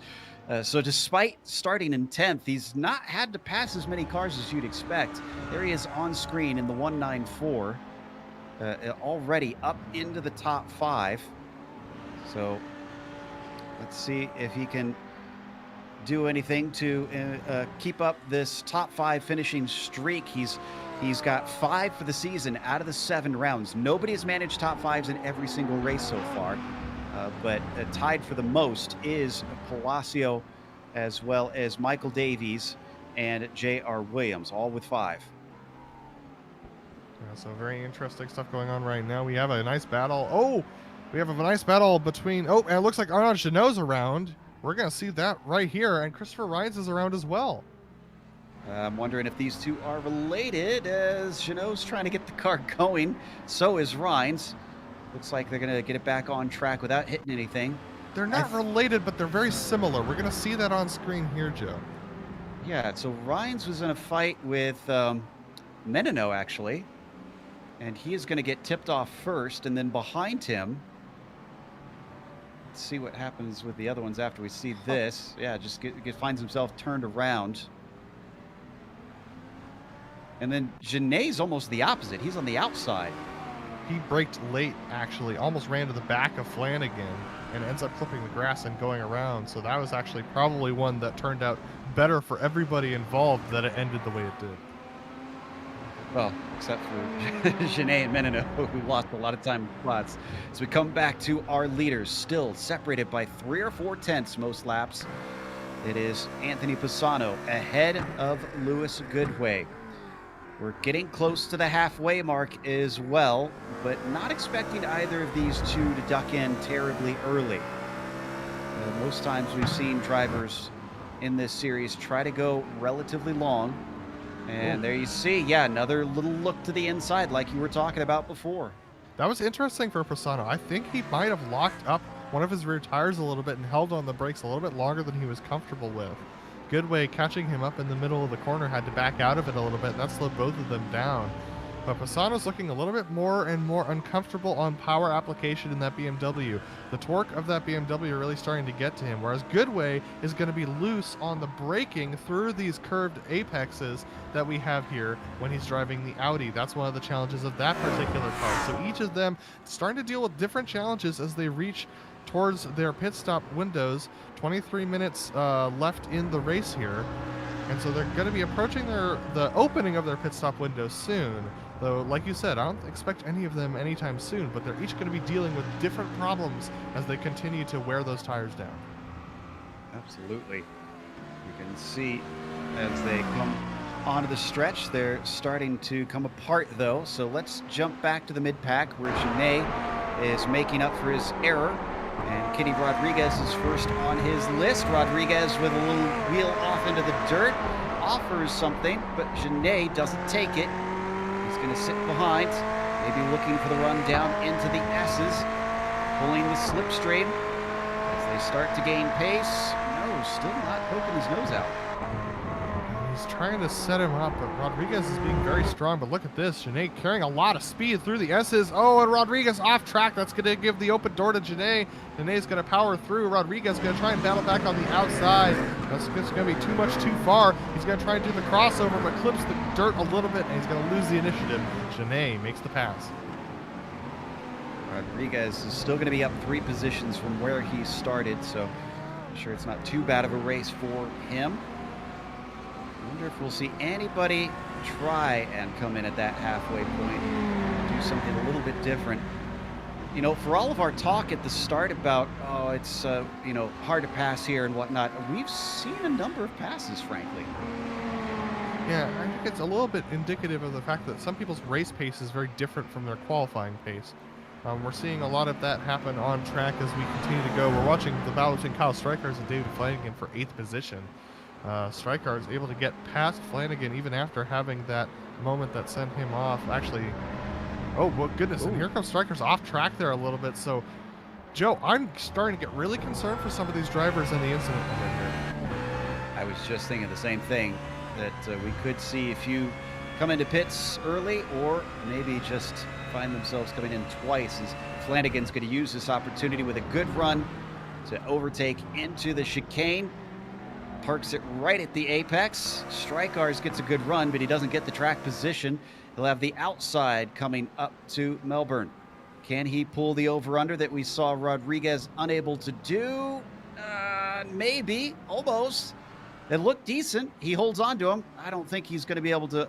So despite starting in 10th, he's not had to pass as many cars as you'd expect. There he is on screen in the 194, already up into the top 5. So let's see if he can do anything to keep up this top 5 finishing streak. He's got 5 for the season out of the 7 rounds. Nobody has managed top 5s in every single race so far, but tied for the most is Palacio, as well as Michael Davies and J.R. Williams, all with 5. Yeah, so very interesting stuff going on right now. We have a nice battle. Oh, we have a nice battle between. Oh, and it looks like Arnaud Jeannot's around. We're going to see that right here. And Christopher Rhines is around as well. I'm wondering if these two are related, as Jeannot's trying to get the car going. So is Rhines. Looks like they're going to get it back on track without hitting anything. They're not related, but they're very similar. We're going to see that on screen here, Joe. Yeah, so Rhines was in a fight with Menino, actually. And he is going to get tipped off first, and then behind him, let's see what happens with the other ones after we see this. Yeah, just finds himself turned around. And then Gené's almost the opposite. He's on the outside. He braked late, actually. Almost ran to the back of Flanagan and ends up clipping the grass and going around. So that was actually probably one that turned out better for everybody involved that it ended the way it did. Well, except for Gené and Menino, who lost a lot of time in spots. As we come back to our leaders, still separated by 3 or 4 tenths most laps. It is Anthony Passano ahead of Lewis Goodway. We're getting close to the halfway mark as well, but not expecting either of these two to duck in terribly early. Most times we've seen drivers in this series try to go relatively long. And there you see, yeah, another little look to the inside like you were talking about before. That was interesting for Passano. I think he might have locked up one of his rear tires a little bit and held on the brakes a little bit longer than he was comfortable with. Goodway catching him up in the middle of the corner had to back out of it a little bit, and that slowed both of them down. But Passano's looking a little bit more and more uncomfortable on power application in that BMW. The torque of that BMW really starting to get to him, whereas Goodway is going to be loose on the braking through these curved apexes that we have here when he's driving the Audi. That's one of the challenges of that particular car. So each of them starting to deal with different challenges as they reach towards their pit stop windows. 23 minutes left in the race here. And so they're going to be approaching the opening of their pit stop window soon. Though, like you said, I don't expect any of them anytime soon, but they're each going to be dealing with different problems as they continue to wear those tires down. Absolutely. You can see as they come onto the stretch, they're starting to come apart, though. So let's jump back to the mid-pack where Gené is making up for his error. And Kenny Rodriguez is first on his list. Rodriguez with a little wheel off into the dirt, offers something, but Gené doesn't take it. He's going to sit behind, maybe looking for the run down into the S's, pulling the slipstream as they start to gain pace. No, still not poking his nose out. He's trying to set him up, but Rodriguez is being very strong. But look at this, Gené carrying a lot of speed through the S's. Oh, and Rodriguez off track. That's going to give the open door to Gené. Gené's going to power through. Rodriguez going to try and battle back on the outside. That's going to be too much too far. He's going to try and do the crossover, but clips the dirt a little bit, and he's going to lose the initiative. Gené makes the pass. Rodriguez is still going to be up 3 positions from where he started, so I'm sure it's not too bad of a race for him. I wonder if we'll see anybody try and come in at that halfway point, do something a little bit different. You know, for all of our talk at the start about, oh, it's, you know, hard to pass here and whatnot, we've seen a number of passes, frankly. Yeah, I think it's a little bit indicative of the fact that some people's race pace is very different from their qualifying pace. We're seeing a lot of that happen on track as we continue to go. We're watching the battle between Kyle Strykars and David Flanagan for 8th position. Strykar is able to get past Flanagan even after having that moment that sent him off. Actually, oh, well, goodness, and here comes Strykars off track there a little bit. So, Joe, I'm starting to get really concerned for some of these drivers in the incident right here. I was just thinking the same thing, that we could see a few come into pits early or maybe just find themselves coming in twice, as Flanagan's going to use this opportunity with a good run to overtake into the chicane. Parks it right at the apex. Strykars gets a good run, but he doesn't get the track position. He'll have the outside coming up to Melbourne. Can he pull the over-under that we saw Rodriguez unable to do? Maybe, almost. It looked decent. He holds on to him. I don't think he's going to be able to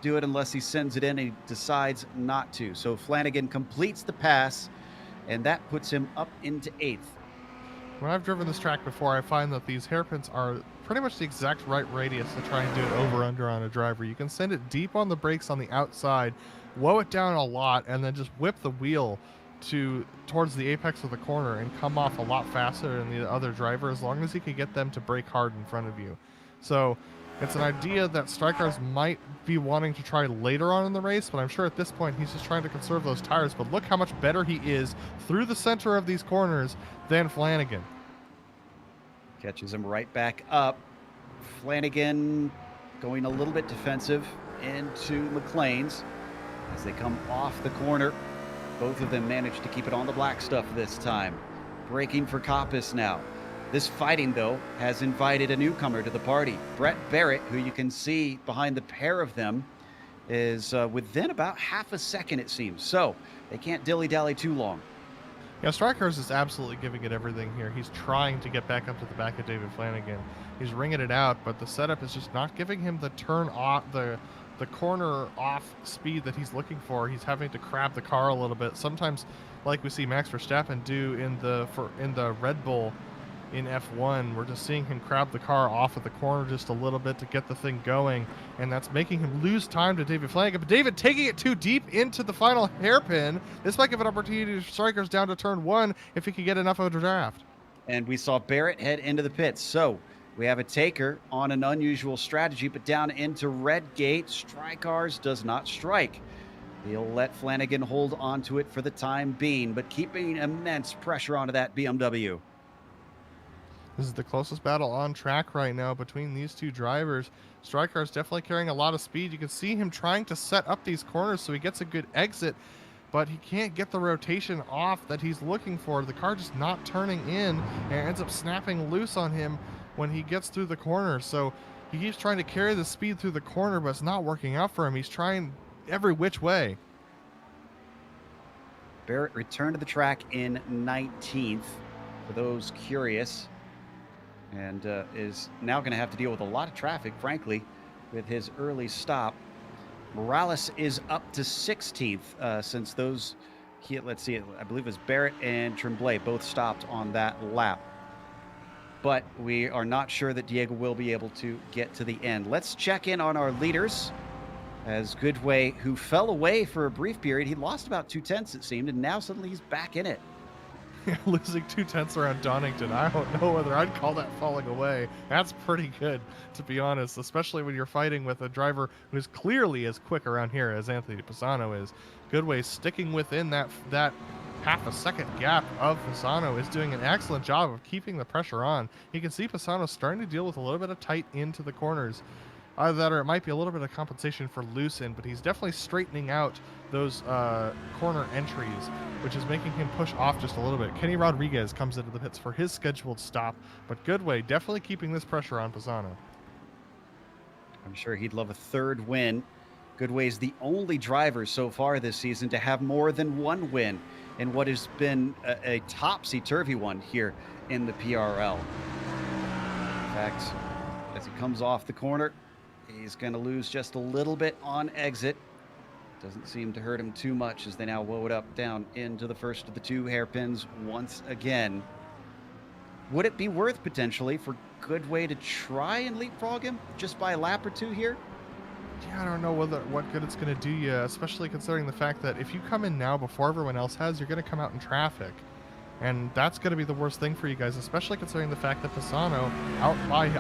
do it unless he sends it in and he decides not to. So Flanagan completes the pass, and that puts him up into 8th. When I've driven this track before, I find that these hairpins are pretty much the exact right radius to try and do an over-under on a driver. You can send it deep on the brakes on the outside, woe it down a lot, and then just whip the wheel towards the apex of the corner and come off a lot faster than the other driver, as long as you can get them to brake hard in front of you. So it's an idea that strikers might be wanting to try later on in the race, but I'm sure at this point he's just trying to conserve those tires. But look how much better he is through the center of these corners than Flanagan. Catches him right back up. Flanagan going a little bit defensive into McLean's as they come off the corner. Both of them managed to keep it on the black stuff this time. Braking for Coppice now. This fighting, though, has invited a newcomer to the party. Brett Barrett, who you can see behind the pair of them, is within about half a second, it seems. So they can't dilly-dally too long. Yeah, Strikers is absolutely giving it everything here. He's trying to get back up to the back of David Flanagan. He's ringing it out, but the setup is just not giving him the turn off, the corner off speed that he's looking for. He's having to crab the car a little bit. Sometimes, like we see Max Verstappen do in the Red Bull in F1, we're just seeing him crab the car off of the corner just a little bit to get the thing going, and that's making him lose time to David Flanagan. But David taking it too deep into the final hairpin. This might give an opportunity to Strikers down to turn 1 if he can get enough of a draft. And we saw Barrett head into the pits. So we have a taker on an unusual strategy, but down into red gate. Strikers does not strike. He'll let Flanagan hold on to it for the time being, but keeping immense pressure onto that BMW. This is the closest battle on track right now between these two drivers. Striker is definitely carrying a lot of speed. You can see him trying to set up these corners so he gets a good exit, but he can't get the rotation off that he's looking for. The car just not turning in and ends up snapping loose on him when he gets through the corner. So he keeps trying to carry the speed through the corner, but it's not working out for him. He's trying every which way. Barrett returned to the track in 19th, for those curious, and is now going to have to deal with a lot of traffic, frankly, with his early stop. Morales is up to 16th since those, let's see, I believe it was Barrett and Tremblay both stopped on that lap. But we are not sure that Diego will be able to get to the end. Let's check in on our leaders. As Goodway, who fell away for a brief period, he lost about 2/10, it seemed, and now suddenly he's back in it. Losing 2/10 around Donington, I don't know whether I'd call that falling away. That's pretty good, to be honest, especially when you're fighting with a driver who's clearly as quick around here as Anthony Passano is. Goodway sticking within that half a second gap of Passano is doing an excellent job of keeping the pressure on. You can see Passano starting to deal with a little bit of tight into the corners. Either that or it might be a little bit of compensation for loose in, but he's definitely straightening out those corner entries, which is making him push off just a little bit. Kenny Rodriguez comes into the pits for his scheduled stop, but Goodway definitely keeping this pressure on Passano. I'm sure he'd love a third win. Goodway's the only driver so far this season to have more than one win in what has been a topsy-turvy one here in the PRL. In fact, as he comes off the corner, he's going to lose just a little bit on exit. Doesn't seem to hurt him too much as they now woe it up down into the first of the two hairpins once again. Would it be worth potentially for Goodway to try and leapfrog him just by a lap or two here? Yeah, I don't know what good it's going to do you, especially considering the fact that if you come in now before everyone else has, you're going to come out in traffic. And that's going to be the worst thing for you guys, especially considering the fact that Passano,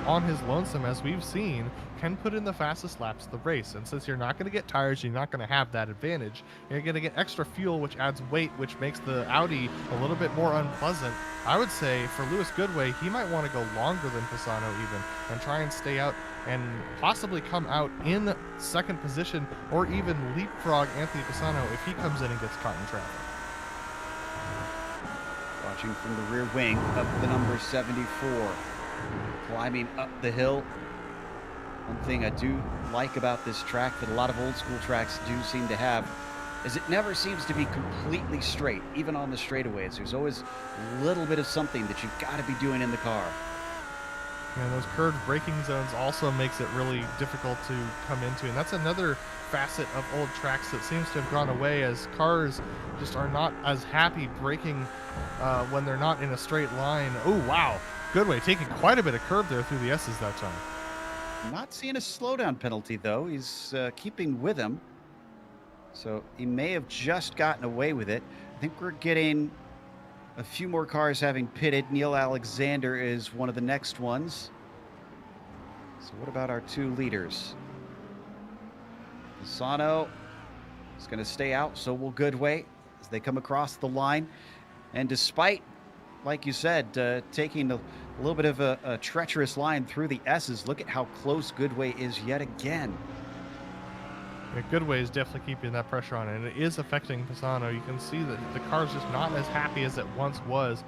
on his lonesome, as we've seen, can put in the fastest laps of the race. And since you're not going to get tires, you're not going to have that advantage. You're going to get extra fuel, which adds weight, which makes the Audi a little bit more unpleasant. I would say for Lewis Goodway, he might want to go longer than Passano even and try and stay out and possibly come out in second position or even leapfrog Anthony Passano if he comes in and gets caught in traffic. Watching from the rear wing up the number 74, climbing up the hill. One thing I do like about this track that a lot of old school tracks do seem to have is it never seems to be completely straight, even on the straightaways. There's always a little bit of something that you've got to be doing in the car. And those curved braking zones also makes it really difficult to come into, and that's another facet of old tracks that seems to have gone away, as cars just are not as happy braking when they're not in a straight line. Oh wow, Goodway taking quite a bit of curb there through the S's that time. Not seeing a slowdown penalty, though. He's keeping with him. So he may have just gotten away with it. I think we're getting a few more cars having pitted. Neil Alexander is one of the next ones. So what about our two leaders? Passano is going to stay out, so will Goodway as they come across the line. And despite, like you said, taking a little bit of a treacherous line through the S's, look at how close Goodway is yet again. Yeah, Goodway is definitely keeping that pressure on, and it is affecting Passano. You can see that the car's just not as happy as it once was.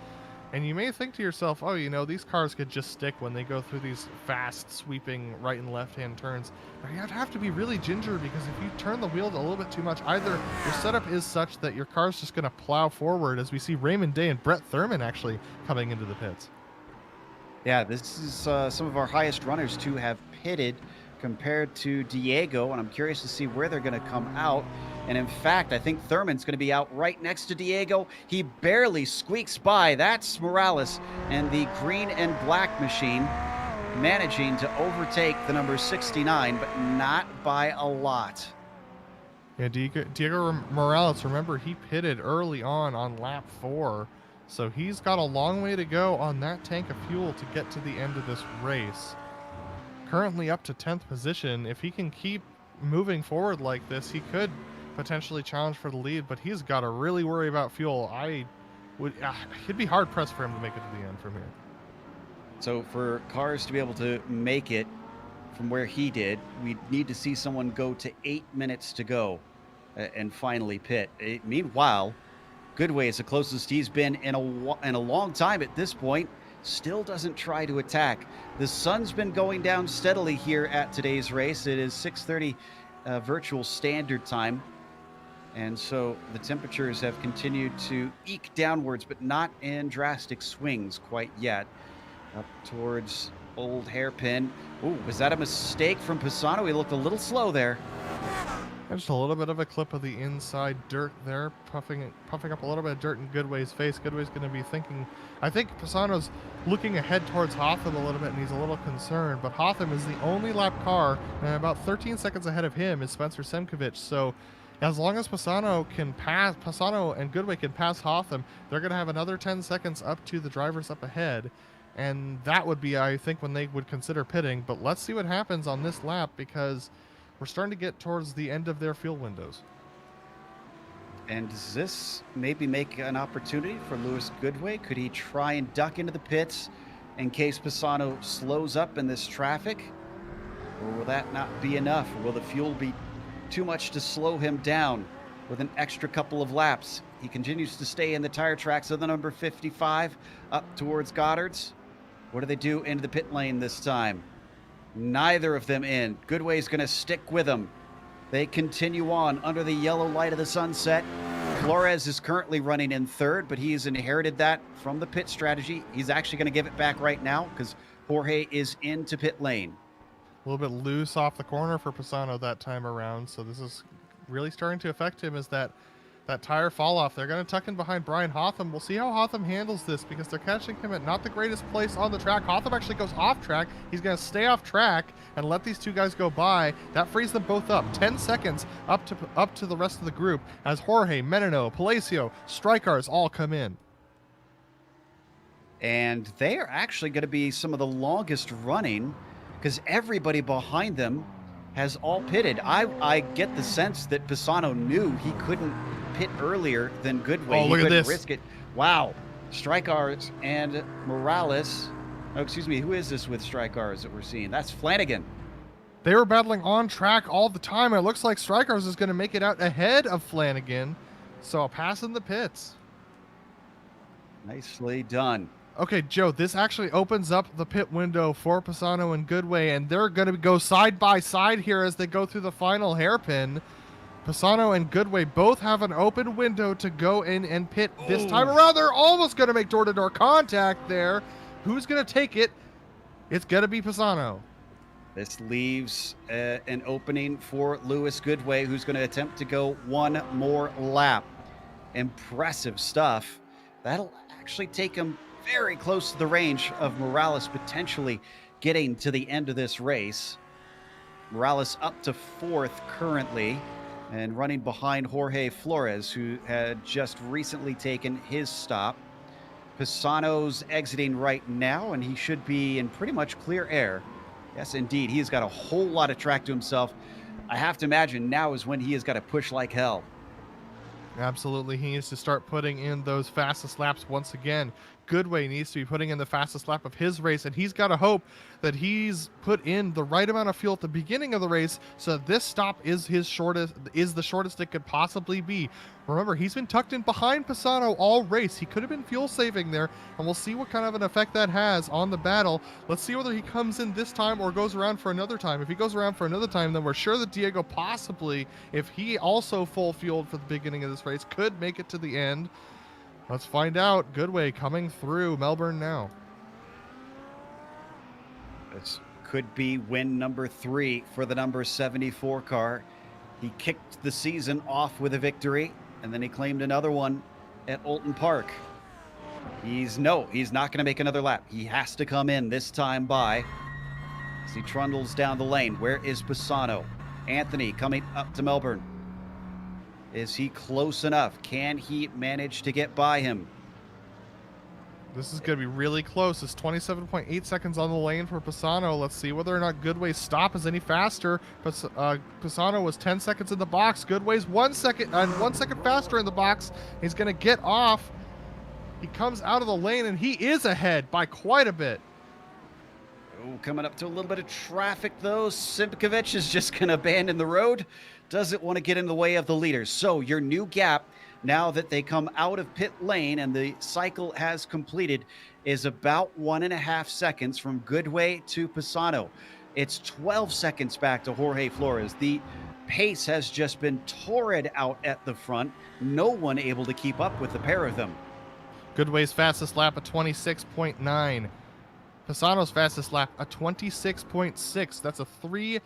And you may think to yourself, oh, you know, these cars could just stick when they go through these fast, sweeping right and left-hand turns. But you have to be really ginger, because if you turn the wheel a little bit too much, either your setup is such that your car's just going to plow forward, as we see Raymond Day and Brett Thurman actually coming into the pits. Yeah, this is some of our highest runners to have pitted compared to Diego, and I'm curious to see where they're going to come out. And in fact, I think Thurman's going to be out right next to Diego. He barely squeaks by. That's Morales and the green and black machine managing to overtake the number 69, but not by a lot. Yeah, Diego Morales, remember, he pitted early on lap 4, so he's got a long way to go on that tank of fuel to get to the end of this race. Currently up to 10th position. If he can keep moving forward like this, he could potentially challenge for the lead, but he's got to really worry about fuel. It'd be hard pressed for him to make it to the end from here. So for cars to be able to make it from where he did, we need to see someone go to 8 minutes to go and finally pit. Meanwhile, Goodway is the closest he's been in a long time at this point. Still doesn't try to attack. The sun's been going down steadily here at today's race. It is 6:30 virtual standard time. And so the temperatures have continued to eke downwards, but not in drastic swings quite yet. Up towards Old Hairpin. Ooh, was that a mistake from Passano? He looked a little slow there. Just a little bit of a clip of the inside dirt there, puffing up a little bit of dirt in Goodway's face. Goodway's going to be thinking, I think Passano's looking ahead towards Hotham a little bit, and he's a little concerned, but Hotham is the only lap car, and about 13 seconds ahead of him is Spencer Semkovich. So as long as Passano and Goodway can pass Hotham, they're going to have another 10 seconds up to the drivers up ahead. And that would be, I think, when they would consider pitting. But let's see what happens on this lap, because we're starting to get towards the end of their fuel windows. And does this maybe make an opportunity for Lewis Goodway? Could he try and duck into the pits in case Passano slows up in this traffic? Or will that not be enough? Or will the fuel be too much to slow him down with an extra couple of laps? He continues to stay in the tire tracks of the number 55 up towards Goddard's. What do they do into the pit lane this time? Neither of them in. Goodway's going to stick with them. They continue on under the yellow light of the sunset. Flores is currently running in third, but he's inherited that from the pit strategy. He's actually going to give it back right now because Jorge is into pit lane. A little bit loose off the corner for Passano that time around, so this is really starting to affect him, as that tire fall off. They're going to tuck in behind Brian Hotham. We'll see how Hotham handles this, because they're catching him at not the greatest place on the track. Hotham actually goes off track. He's going to stay off track and let these two guys go by. That frees them both up. 10 seconds up to the rest of the group as Jorge, Menino, Palacio, Strikars all come in. And they are actually going to be some of the longest running, because everybody behind them has all pitted. I get the sense that Passano knew he couldn't pit earlier than Goodway. Oh, look at this. Risk it. Wow. Strikars and Morales. Oh, excuse me. Who is this with Strikars that we're seeing? That's Flanagan. They were battling on track all the time. It looks like Strikars is going to make it out ahead of Flanagan. So a pass in the pits. Nicely done. Okay, Joe, this actually opens up the pit window for Passano and Goodway, and they're going to go side by side here as they go through the final hairpin. Passano and Goodway both have an open window to go in and pit this time around. They're almost going to make door-to-door contact there. Who's going to take it? It's going to be Passano. This leaves an opening for Lewis Goodway, who's going to attempt to go one more lap. Impressive stuff. That'll actually take him very close to the range of Morales potentially getting to the end of this race. Morales up to 4th currently and running behind Jorge Flores, who had just recently taken his stop. Passano's exiting right now, and he should be in pretty much clear air. Yes, indeed. He's got a whole lot of track to himself. I have to imagine now is when he has got to push like hell. Absolutely. He needs to start putting in those fastest laps once again. Goodway needs to be putting in the fastest lap of his race, and he's got to hope that he's put in the right amount of fuel at the beginning of the race so that this stop is the shortest it could possibly be. Remember, he's been tucked in behind Passano all race. He could have been fuel saving there, and we'll see what kind of an effect that has on the battle. Let's see whether he comes in this time or goes around for another time. If he goes around for another time, then we're sure that Diego possibly, if he also full fueled for the beginning of this race, could make it to the end. Let's find out. Goodway coming through Melbourne now. This could be win number 3 for the number 74 car. He kicked the season off with a victory, and then he claimed another one at Oulton Park. He's not going to make another lap. He has to come in this time by as he trundles down the lane. Where is Passano? Anthony coming up to Melbourne. Is he close enough? Can he manage to get by him? This is going to be really close. It's 27.8 seconds on the lane for Passano. Let's see whether or not Goodway's stop is any faster. Passano was 10 seconds in the box. Goodway's 1 second faster in the box. He's going to get off. He comes out of the lane, and he is ahead by quite a bit. Oh, coming up to a little bit of traffic, though. Simkovic is just going to abandon the road. Doesn't want to get in the way of the leaders. So your new gap, now that they come out of pit lane and the cycle has completed, is about 1.5 seconds from Goodway to Passano. It's 12 seconds back to Jorge Flores. The pace has just been torrid out at the front. No one able to keep up with the pair of them. Goodway's fastest lap at 26.9. Passano's fastest lap at 26.6. That's a 0.3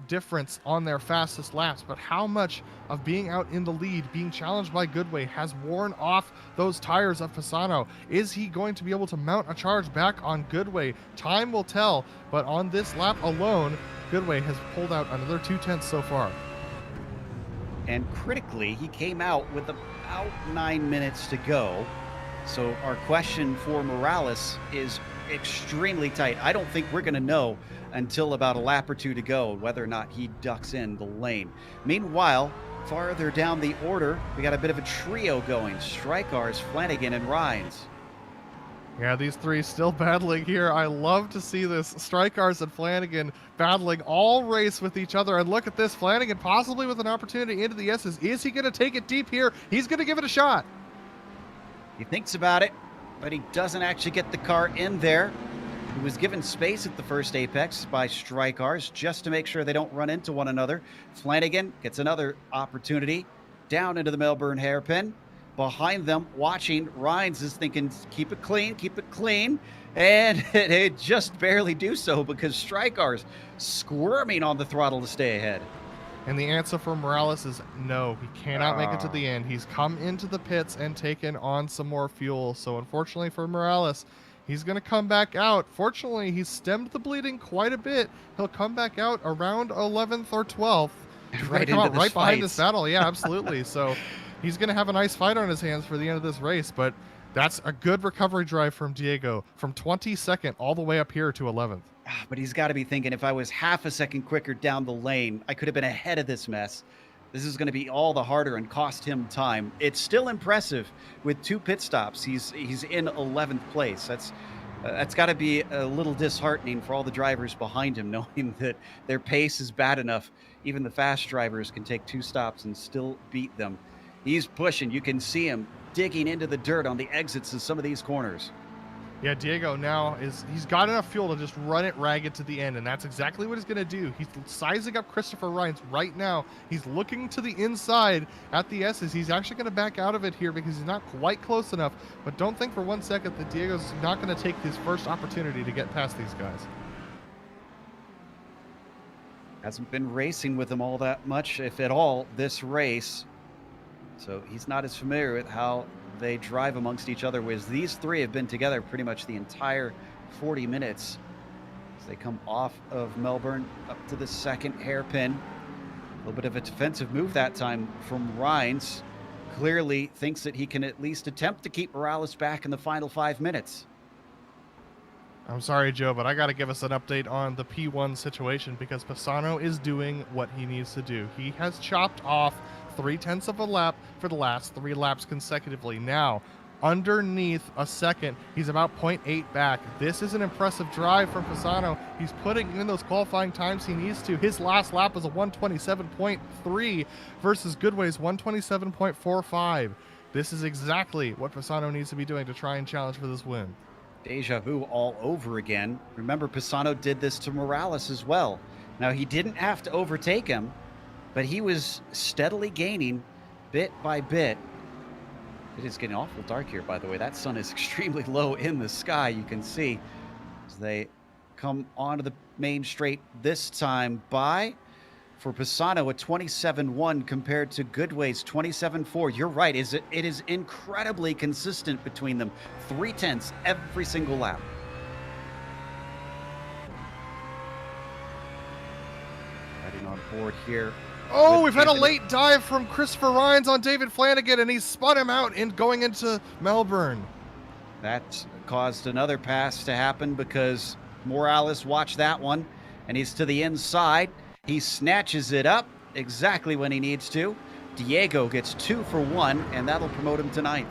difference on their fastest laps. But how much of being out in the lead, being challenged by Goodway, has worn off those tires of Passano? Is he going to be able to mount a charge back on Goodway? Time will tell, but on this lap alone, Goodway has pulled out another 0.2 so far. And critically, he came out with about 9 minutes to go. So our question for Morales is extremely tight. I don't think we're going to know until about a lap or two to go whether or not he ducks in the lane. Meanwhile, farther down the order, we got a bit of a trio going. Strykars, Flanagan, and Rines. Yeah, these three still battling here. I love to see this. Strykars and Flanagan battling all race with each other. And look at this. Flanagan possibly with an opportunity into the S's. Is he going to take it deep here? He's going to give it a shot. He thinks about it, but he doesn't actually get the car in there. He was given space at the first apex by Strykars just to make sure they don't run into one another. Flanagan gets another opportunity down into the Melbourne hairpin. Behind them, watching, Rines is thinking, keep it clean, and they just barely do so because Strykars squirming on the throttle to stay ahead. And the answer for Morales is no, he cannot make it to the end. He's come into the pits and taken on some more fuel. So unfortunately for Morales, he's going to come back out. Fortunately, he's stemmed the bleeding quite a bit. He'll come back out around 11th or 12th. He's right come out right behind fight. this battle. Yeah, absolutely. So he's going to have a nice fight on his hands for the end of this race. But that's a good recovery drive from Diego, from 22nd all the way up here to 11th. But he's got to be thinking, if I was half a second quicker down the lane, I could have been ahead of this mess. This is going to be all the harder and cost him time. It's still impressive with 2 pit stops. He's in 11th place. That's got to be a little disheartening for all the drivers behind him, knowing that their pace is bad enough. Even the fast drivers can take 2 stops and still beat them. He's pushing. You can see him digging into the dirt on the exits of some of these corners. Yeah, Diego now he's got enough fuel to just run it ragged to the end, and that's exactly what he's going to do. He's sizing up Christopher Rines right now. He's looking to the inside at the S's. He's actually going to back out of it here because he's not quite close enough, but don't think for 1 second that Diego's not going to take his first opportunity to get past these guys. Hasn't been racing with them all that much, if at all, this race. So he's not as familiar with how they drive amongst each other, whereas these three have been together pretty much the entire 40 minutes as they come off of Melbourne up to the second hairpin. A little bit of a defensive move that time from Rines. Clearly thinks that he can at least attempt to keep Morales back in the final 5 minutes. I'm sorry, Joe, but I got to give us an update on the P1 situation because Passano is doing what he needs to do. He has chopped off 0.3 of a lap for the last 3 laps consecutively. Now, underneath a second, he's about 0.8 back. This is an impressive drive from Passano. He's putting in those qualifying times he needs to. His last lap was a 127.3 versus Goodway's 127.45. This is exactly what Passano needs to be doing to try and challenge for this win. Deja vu all over again. Remember, Passano did this to Morales as well. Now, he didn't have to overtake him, but he was steadily gaining bit by bit. It is getting awful dark here, by the way. That sun is extremely low in the sky, you can see, as they come onto the main straight this time by, for Passano, a 27.1 compared to Goodway's 27.4. You're right. It is incredibly consistent between them. 0.3 every single lap. Riding on board here. Oh, we've had a late dive from Christopher Rines on David Flanagan, and he's spun him out in going into Melbourne. That caused another pass to happen because Morales watched that one, and he's to the inside. He snatches it up exactly when he needs to. Diego gets 2 for 1, and that'll promote him to 9th.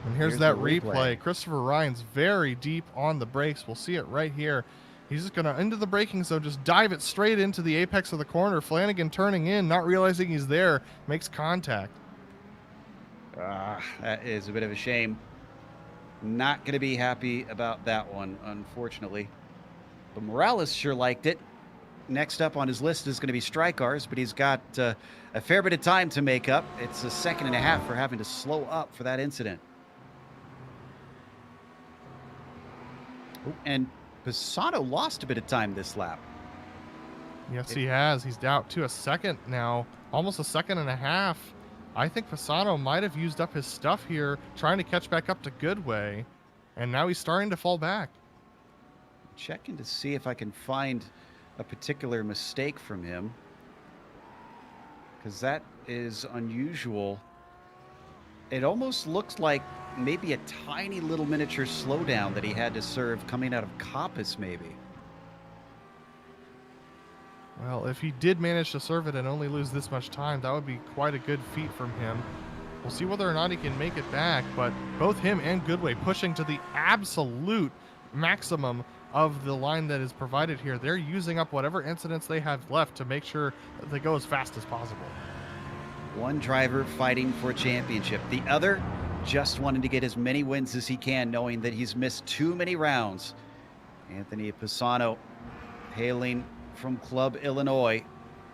And here's that replay. Christopher Rines very deep on the brakes. We'll see it right here. He's just going to, into the braking zone, just dive it straight into the apex of the corner. Flanagan turning in, not realizing he's there, makes contact. That is a bit of a shame. Not going to be happy about that one, unfortunately. But Morales sure liked it. Next up on his list is going to be Strykars, but he's got a fair bit of time to make up. It's a 1.5 seconds for having to slow up for that incident. And Passano lost a bit of time this lap. Yes, he has. He's down to a second now, almost a 1.5 seconds. I think Passano might have used up his stuff here, trying to catch back up to Goodway, and now he's starting to fall back. Checking to see if I can find a particular mistake from him, because that is unusual. It almost looks like maybe a tiny little miniature slowdown that he had to serve coming out of Coppice, maybe. Well, if he did manage to serve it and only lose this much time, that would be quite a good feat from him. We'll see whether or not he can make it back, but both him and Goodway pushing to the absolute maximum of the line that is provided here. They're using up whatever incidents they have left to make sure that they go as fast as possible. One driver fighting for a championship. The other just wanting to get as many wins as he can, knowing that he's missed too many rounds. Anthony Passano, hailing from Club Illinois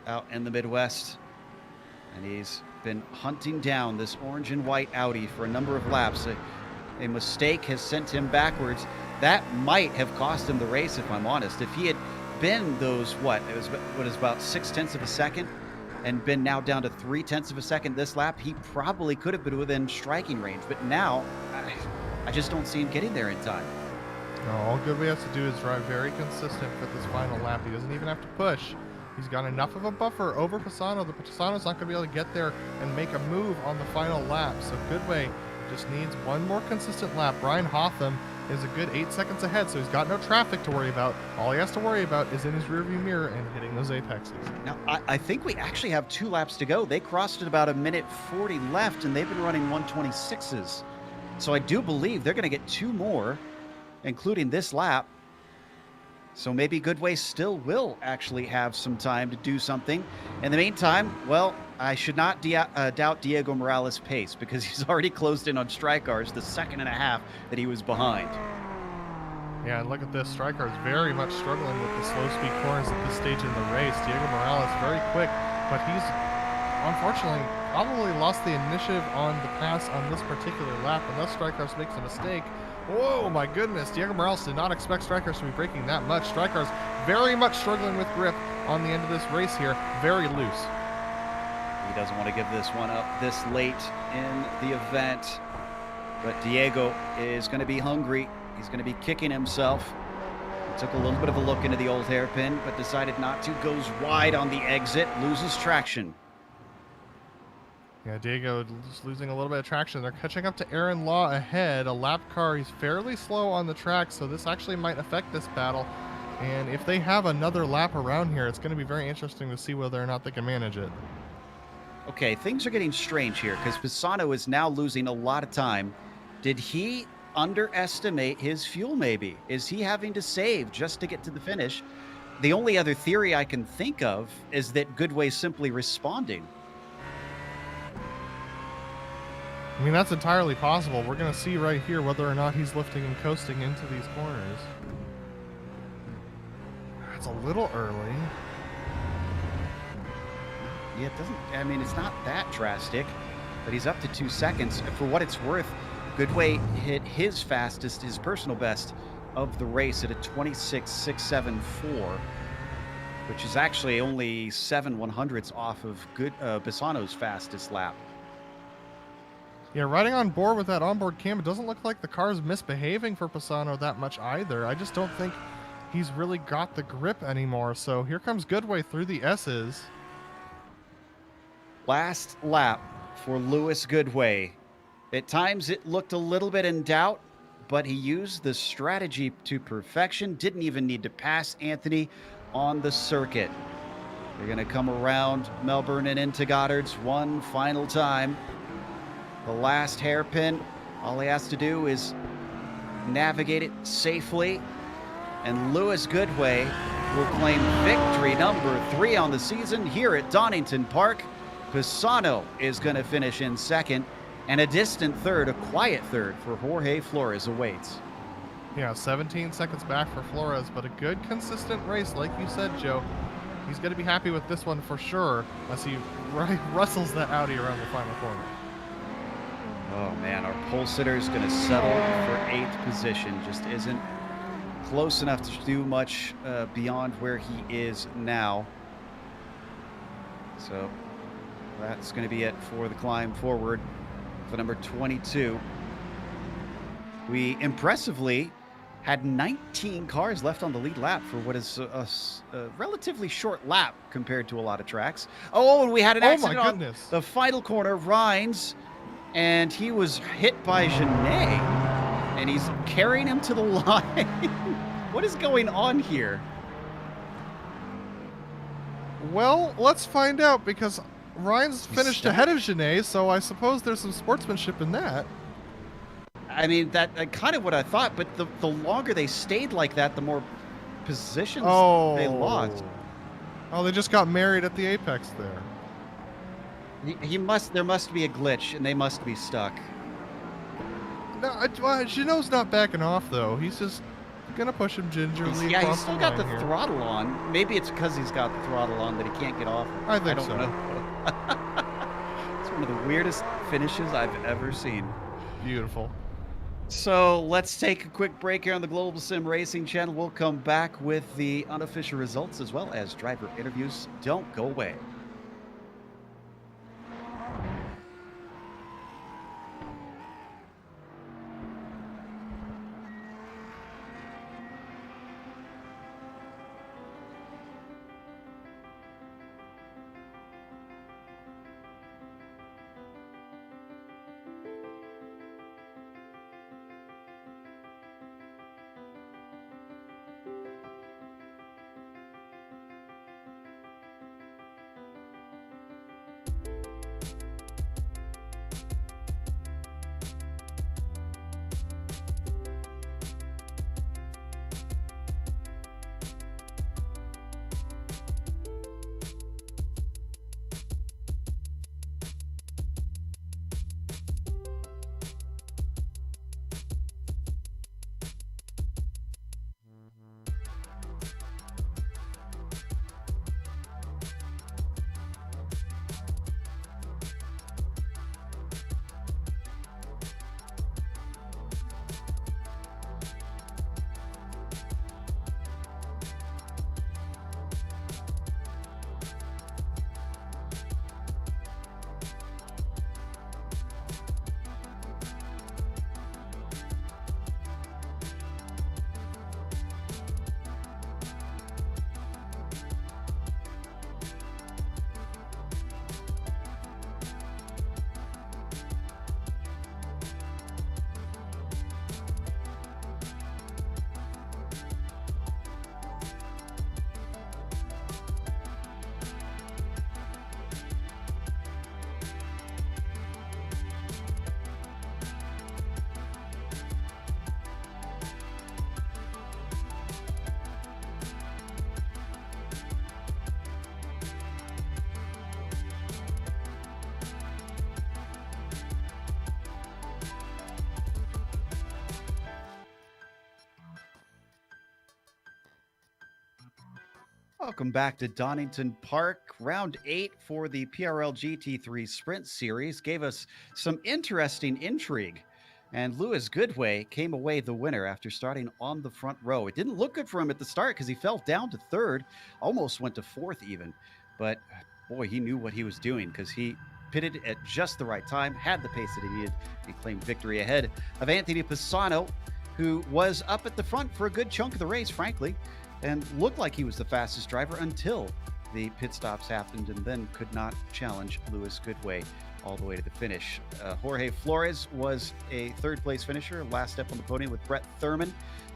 out in the Midwest. And he's been hunting down this orange and white Audi for a number of laps. A mistake has sent him backwards. That might have cost him the race, if I'm honest. If he had been those, it was about 0.6 of a second and been now down to 0.3 of a second this lap, he probably could have been within striking range. But now, I just don't see him getting there in time. No, all Goodway has to do is drive very consistent for this final lap. He doesn't even have to push. He's got enough of a buffer over Passano. The Passano's not going to be able to get there and make a move on the final lap. So Goodway just needs one more consistent lap. Brian Hotham is a good 8 seconds ahead, so he's got no traffic to worry about. All he has to worry about is in his rearview mirror and hitting those apexes. Now, I think we actually have 2 laps to go. They crossed at about 1:40 left, and they've been running 1:26s. So I do believe they're going to get 2 more, including this lap. So maybe Goodway still will actually have some time to do something. In the meantime, well, I should not doubt Diego Morales' pace, because he's already closed in on Strykars the 1.5 seconds that he was behind. Yeah, and look at this. Strykar's very much struggling with the slow speed corners at this stage in the race. Diego Morales very quick, but he's unfortunately probably lost the initiative on the pass on this particular lap, unless Strykar's makes a mistake. Whoa, my goodness. Diego Morales did not expect Strykars to be braking that much. Strykars very much struggling with grip on the end of this race here. Very loose. He doesn't want to give this one up this late in the event. But Diego is going to be hungry. He's going to be kicking himself. He took a little bit of a look into the old hairpin, but decided not to. Goes wide on the exit, loses traction. Yeah, Diego just losing a little bit of traction. They're catching up to Aaron Law ahead. A lap car, he's fairly slow on the track, so this actually might affect this battle. And if they have another lap around here, it's going to be very interesting to see whether or not they can manage it. Okay, things are getting strange here because Passano is now losing a lot of time. Did he underestimate his fuel maybe? Is he having to save just to get to the finish? The only other theory I can think of is that Goodway's simply responding. I mean, that's entirely possible. We're going to see right here whether or not he's lifting and coasting into these corners. That's a little early. Yeah, it doesn't, I mean, it's not that drastic, but he's up to 2 seconds. For what it's worth, Goodway hit his fastest, his personal best of the race at a 26.674, which is actually only 7/100ths off of Passano's fastest lap. Yeah, riding on board with that onboard cam, it doesn't look like the car's misbehaving for Passano that much either. I just don't think he's really got the grip anymore. So here comes Goodway through the S's. Last lap for Lewis Goodway. At times it looked a little bit in doubt, but he used the strategy to perfection. Didn't even need to pass Anthony on the circuit. They're going to come around Melbourne and into Goddard's one final time. The last hairpin, all he has to do is navigate it safely, and Lewis Goodway will claim victory number 3 on the season here at Donington Park. Passano is going to finish in second, and a distant third, a quiet third for Jorge Flores awaits. Yeah, 17 seconds back for Flores, but a good consistent race, like you said, Joe. He's going to be happy with this one for sure as he rustles that Audi around the final corner. Oh man, our pole sitter is going to settle for 8th position. Just isn't close enough to do much beyond where he is now. So that's going to be it for the climb forward for number 22. We impressively had 19 cars left on the lead lap for what is a relatively short lap compared to a lot of tracks. Oh, and we had an accident on the final corner. Rines, and he was hit by Genet, and he's carrying him to the line. What is going on here? Well, let's find out, because Ryan's finished ahead of Genet, so I suppose there's some sportsmanship in that. I mean, that kind of what I thought, but the longer they stayed like that, the more positions they lost. Oh, they just got married at the apex there. There must be a glitch, and they must be stuck. No, Geno's not backing off, though. He's just gonna push him gingerly. Yeah, he's still got the throttle on. Maybe it's because he's got the throttle on that he can't get off. I don't know. It's one of the weirdest finishes I've ever seen. Beautiful. So let's take a quick break here on the Global Sim Racing channel. We'll come back with the unofficial results as well as driver interviews. Don't go away. Welcome back to Donington Park. Round 8 for the PRL GT3 Sprint Series gave us some interesting intrigue. And Lewis Goodway came away the winner after starting on the front row. It didn't look good for him at the start because he fell down to third, almost went to fourth even. But boy, he knew what he was doing because he pitted at just the right time, had the pace that he needed, and claimed victory ahead of Anthony Passano, who was up at the front for a good chunk of the race, frankly, and looked like he was the fastest driver until the pit stops happened and then could not challenge Lewis Goodway all the way to the finish. Jorge Flores was a third-place finisher, last step on the podium with Brett Thurman.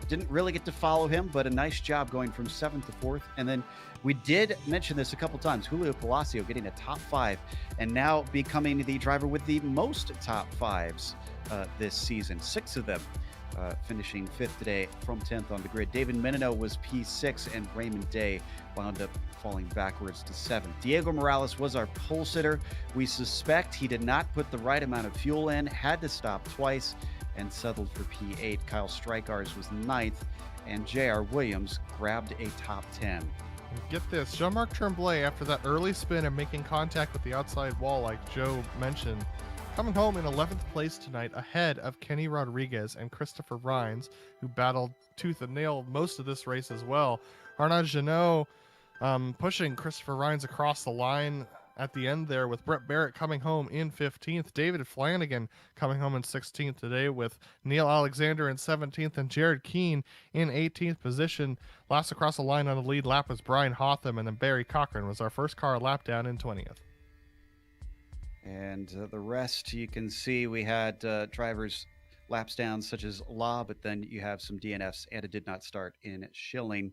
Didn't really get to follow him, but a nice job going from 7th to 4th. And then we did mention this a couple times, Julio Palacio getting a top 5 and now becoming the driver with the most top 5s this season, 6 of them. Finishing 5th today from 10th on the grid. David Menino was P6 and Raymond Day wound up falling backwards to 7th. Diego Morales was our pole sitter. We suspect he did not put the right amount of fuel in, had to stop twice, and settled for P8. Kyle Strykars was 9th, and J.R. Williams grabbed a top 10. Get this, Jean-Marc Tremblay, after that early spin and making contact with the outside wall like Joe mentioned, coming home in 11th place tonight ahead of Kenny Rodriguez and Christopher Rines, who battled tooth and nail most of this race as well. Arnaud Janot pushing Christopher Rines across the line at the end there, with Brett Barrett coming home in 15th. David Flanagan coming home in 16th today, with Neil Alexander in 17th and Jared Keane in 18th position. Last across the line on the lead lap was Brian Hotham, and then Barry Cochran was our first car lap down in 20th. And the rest, you can see we had drivers laps down such as Law, but then you have some DNFs, and it did not start in Schilling.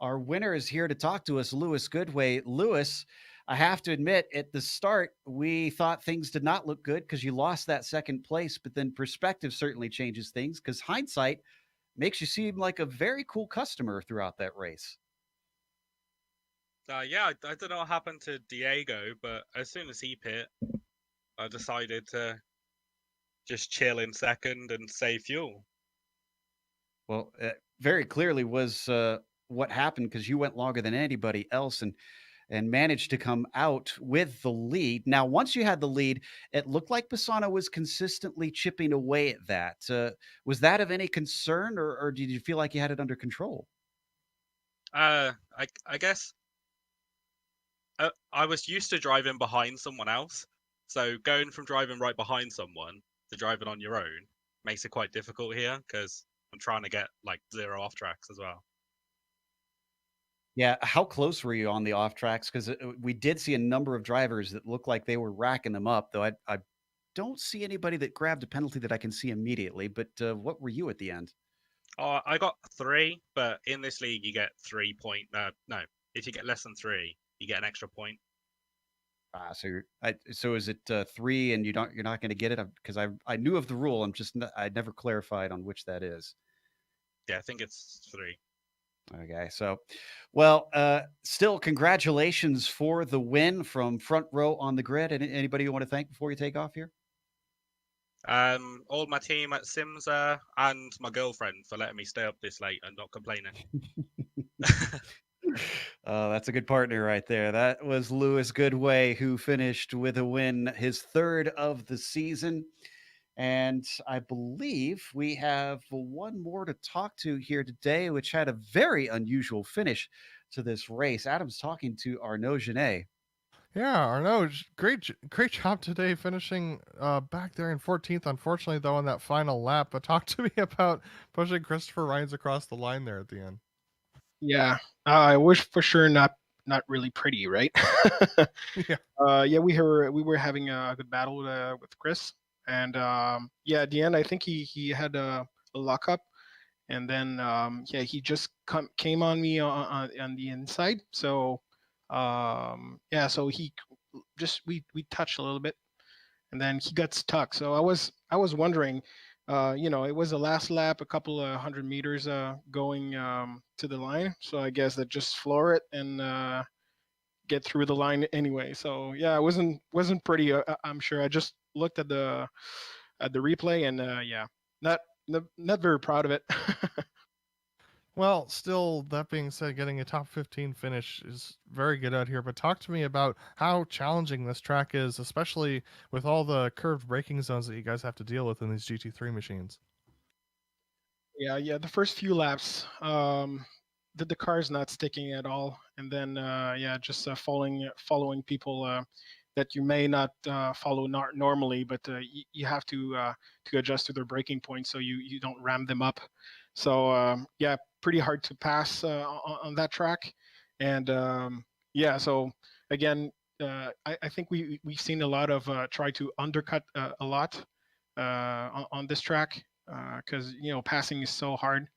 Our winner is here to talk to us, Lewis Goodway. Lewis, I have to admit, at the start, we thought things did not look good because you lost that second place, but then perspective certainly changes things because hindsight makes you seem like a very cool customer throughout that race. Yeah, I don't know what happened to Diego, but as soon as he pit, I decided to just chill in second and save fuel. Well, very clearly was what happened because you went longer than anybody else and managed to come out with the lead. Now, once you had the lead, it looked like Passano was consistently chipping away at that. Was that of any concern, or did you feel like you had it under control? I guess I was used to driving behind someone else, so going from driving right behind someone to driving on your own makes it quite difficult here because I'm trying to get like 0 off tracks as well. Yeah, how close were you on the off tracks? Because we did see a number of drivers that looked like they were racking them up, though I don't see anybody that grabbed a penalty that I can see immediately. But what were you at the end? Oh, I got 3, but in this league you get 3 point. No, if you get less than 3, you get an extra point. So is it 3 and you're not going to get it? Because I knew of the rule. I never clarified on which that is. Yeah, I think it's 3. Okay, so, well, still congratulations for the win from front row on the grid. Anybody you want to thank before you take off here? All my team at SimMSA and my girlfriend for letting me stay up this late and not complaining. That's a good partner right there. That was Lewis Goodway, who finished with a win, his 3rd of the season. And I believe we have one more to talk to here today, which had a very unusual finish to this race. Adam's talking to Arnaud Genet. Yeah, Arnaud, great job today finishing back there in 14th. Unfortunately, though, on that final lap. But talk to me about pushing Christopher Rines across the line there at the end. Yeah, I wish for sure not really pretty, right? Yeah. We were having a good battle with Chris, and at the end I think he had a lockup, and then he just came on me on the inside. So so he just we touched a little bit, and then he got stuck. So I was wondering. It was the last lap, a couple of 100 meters going to the line. So I guess that just floor it and get through the line anyway. So yeah, it wasn't pretty. I'm sure. I just looked at the replay and not very proud of it. Well, still, that being said, getting a top 15 finish is very good out here. But talk to me about how challenging this track is, especially with all the curved braking zones that you guys have to deal with in these GT3 machines. Yeah. The first few laps, the car's not sticking at all, and then just following people that you may not follow normally, but you have to adjust to their braking points so you don't ram them up. So pretty hard to pass on that track, and so again, I think we've seen a lot of try to undercut a lot on this track because passing is so hard.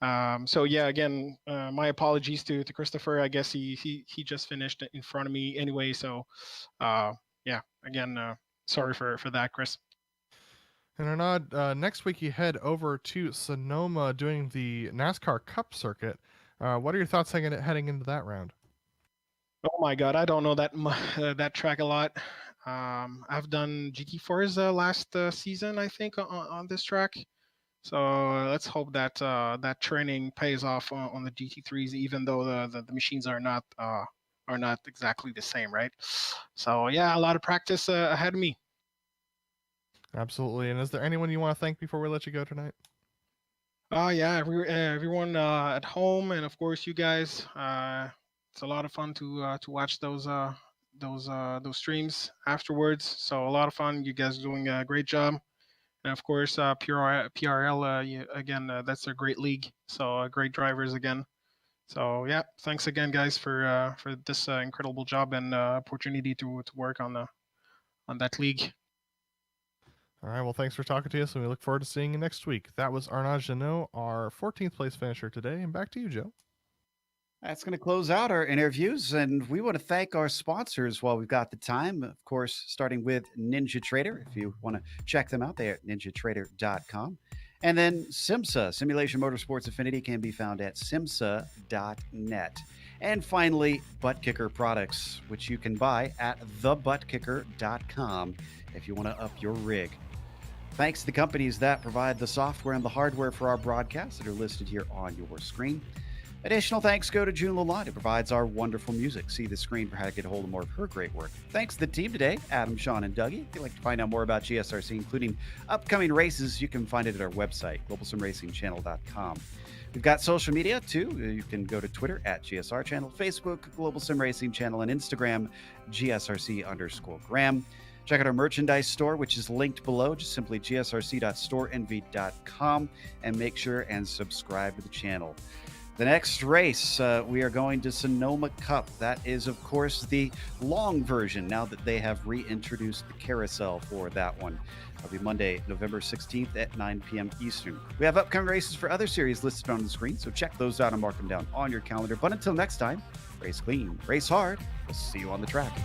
Again, my apologies to Christopher. I guess he just finished in front of me anyway. So again, sorry for that, Chris. And Arnaud, next week you head over to Sonoma doing the NASCAR Cup circuit. What are your thoughts heading into that round? Oh my God, I don't know that track a lot. I've done GT4's last season, I think, on this track. So let's hope that that training pays off on the GT3s, even though the machines are not exactly the same, right? So yeah, a lot of practice ahead of me. Absolutely. And is there anyone you want to thank before we let you go tonight? Everyone at home, and of course you guys. It's a lot of fun to watch those streams afterwards. So a lot of fun. You guys are doing a great job. And of course, PRL, again, that's a great league. So great drivers again. So yeah, thanks again, guys, for this incredible job and opportunity to work on that league. All right, well, thanks for talking to us, and we look forward to seeing you next week. That was Arnaud Jeannot, our 14th place finisher today, and back to you, Joe. That's going to close out our interviews, and we want to thank our sponsors while we've got the time. Of course, starting with NinjaTrader. If you want to check them out, they're at NinjaTrader.com. And then SimMSA, Simulation Motorsports Affinity, can be found at SimMSA.net. And finally, Butt Kicker Products, which you can buy at thebuttkicker.com if you want to up your rig. Thanks to the companies that provide the software and the hardware for our broadcasts that are listed here on your screen. Additional thanks go to June Lalonde, who provides our wonderful music. See the screen for how to get a hold of more of her great work. Thanks to the team today, Adam, Sean, and Dougie. If you'd like to find out more about GSRC, including upcoming races, you can find it at our website, globalsimracingchannel.com. We've got social media, too. You can go to Twitter at GSR Channel, Facebook, Global Sim Racing Channel, and Instagram, GSRC_Graham. Check out our merchandise store, which is linked below. Just simply gsrc.storenvy.com, and make sure and subscribe to the channel. The next race, we are going to Sonoma Cup. That is, of course, the long version now that they have reintroduced the carousel for that one. It'll be Monday, November 16th at 9 p.m. Eastern. We have upcoming races for other series listed on the screen, so check those out and mark them down on your calendar. But until next time, race clean, race hard. We'll see you on the track.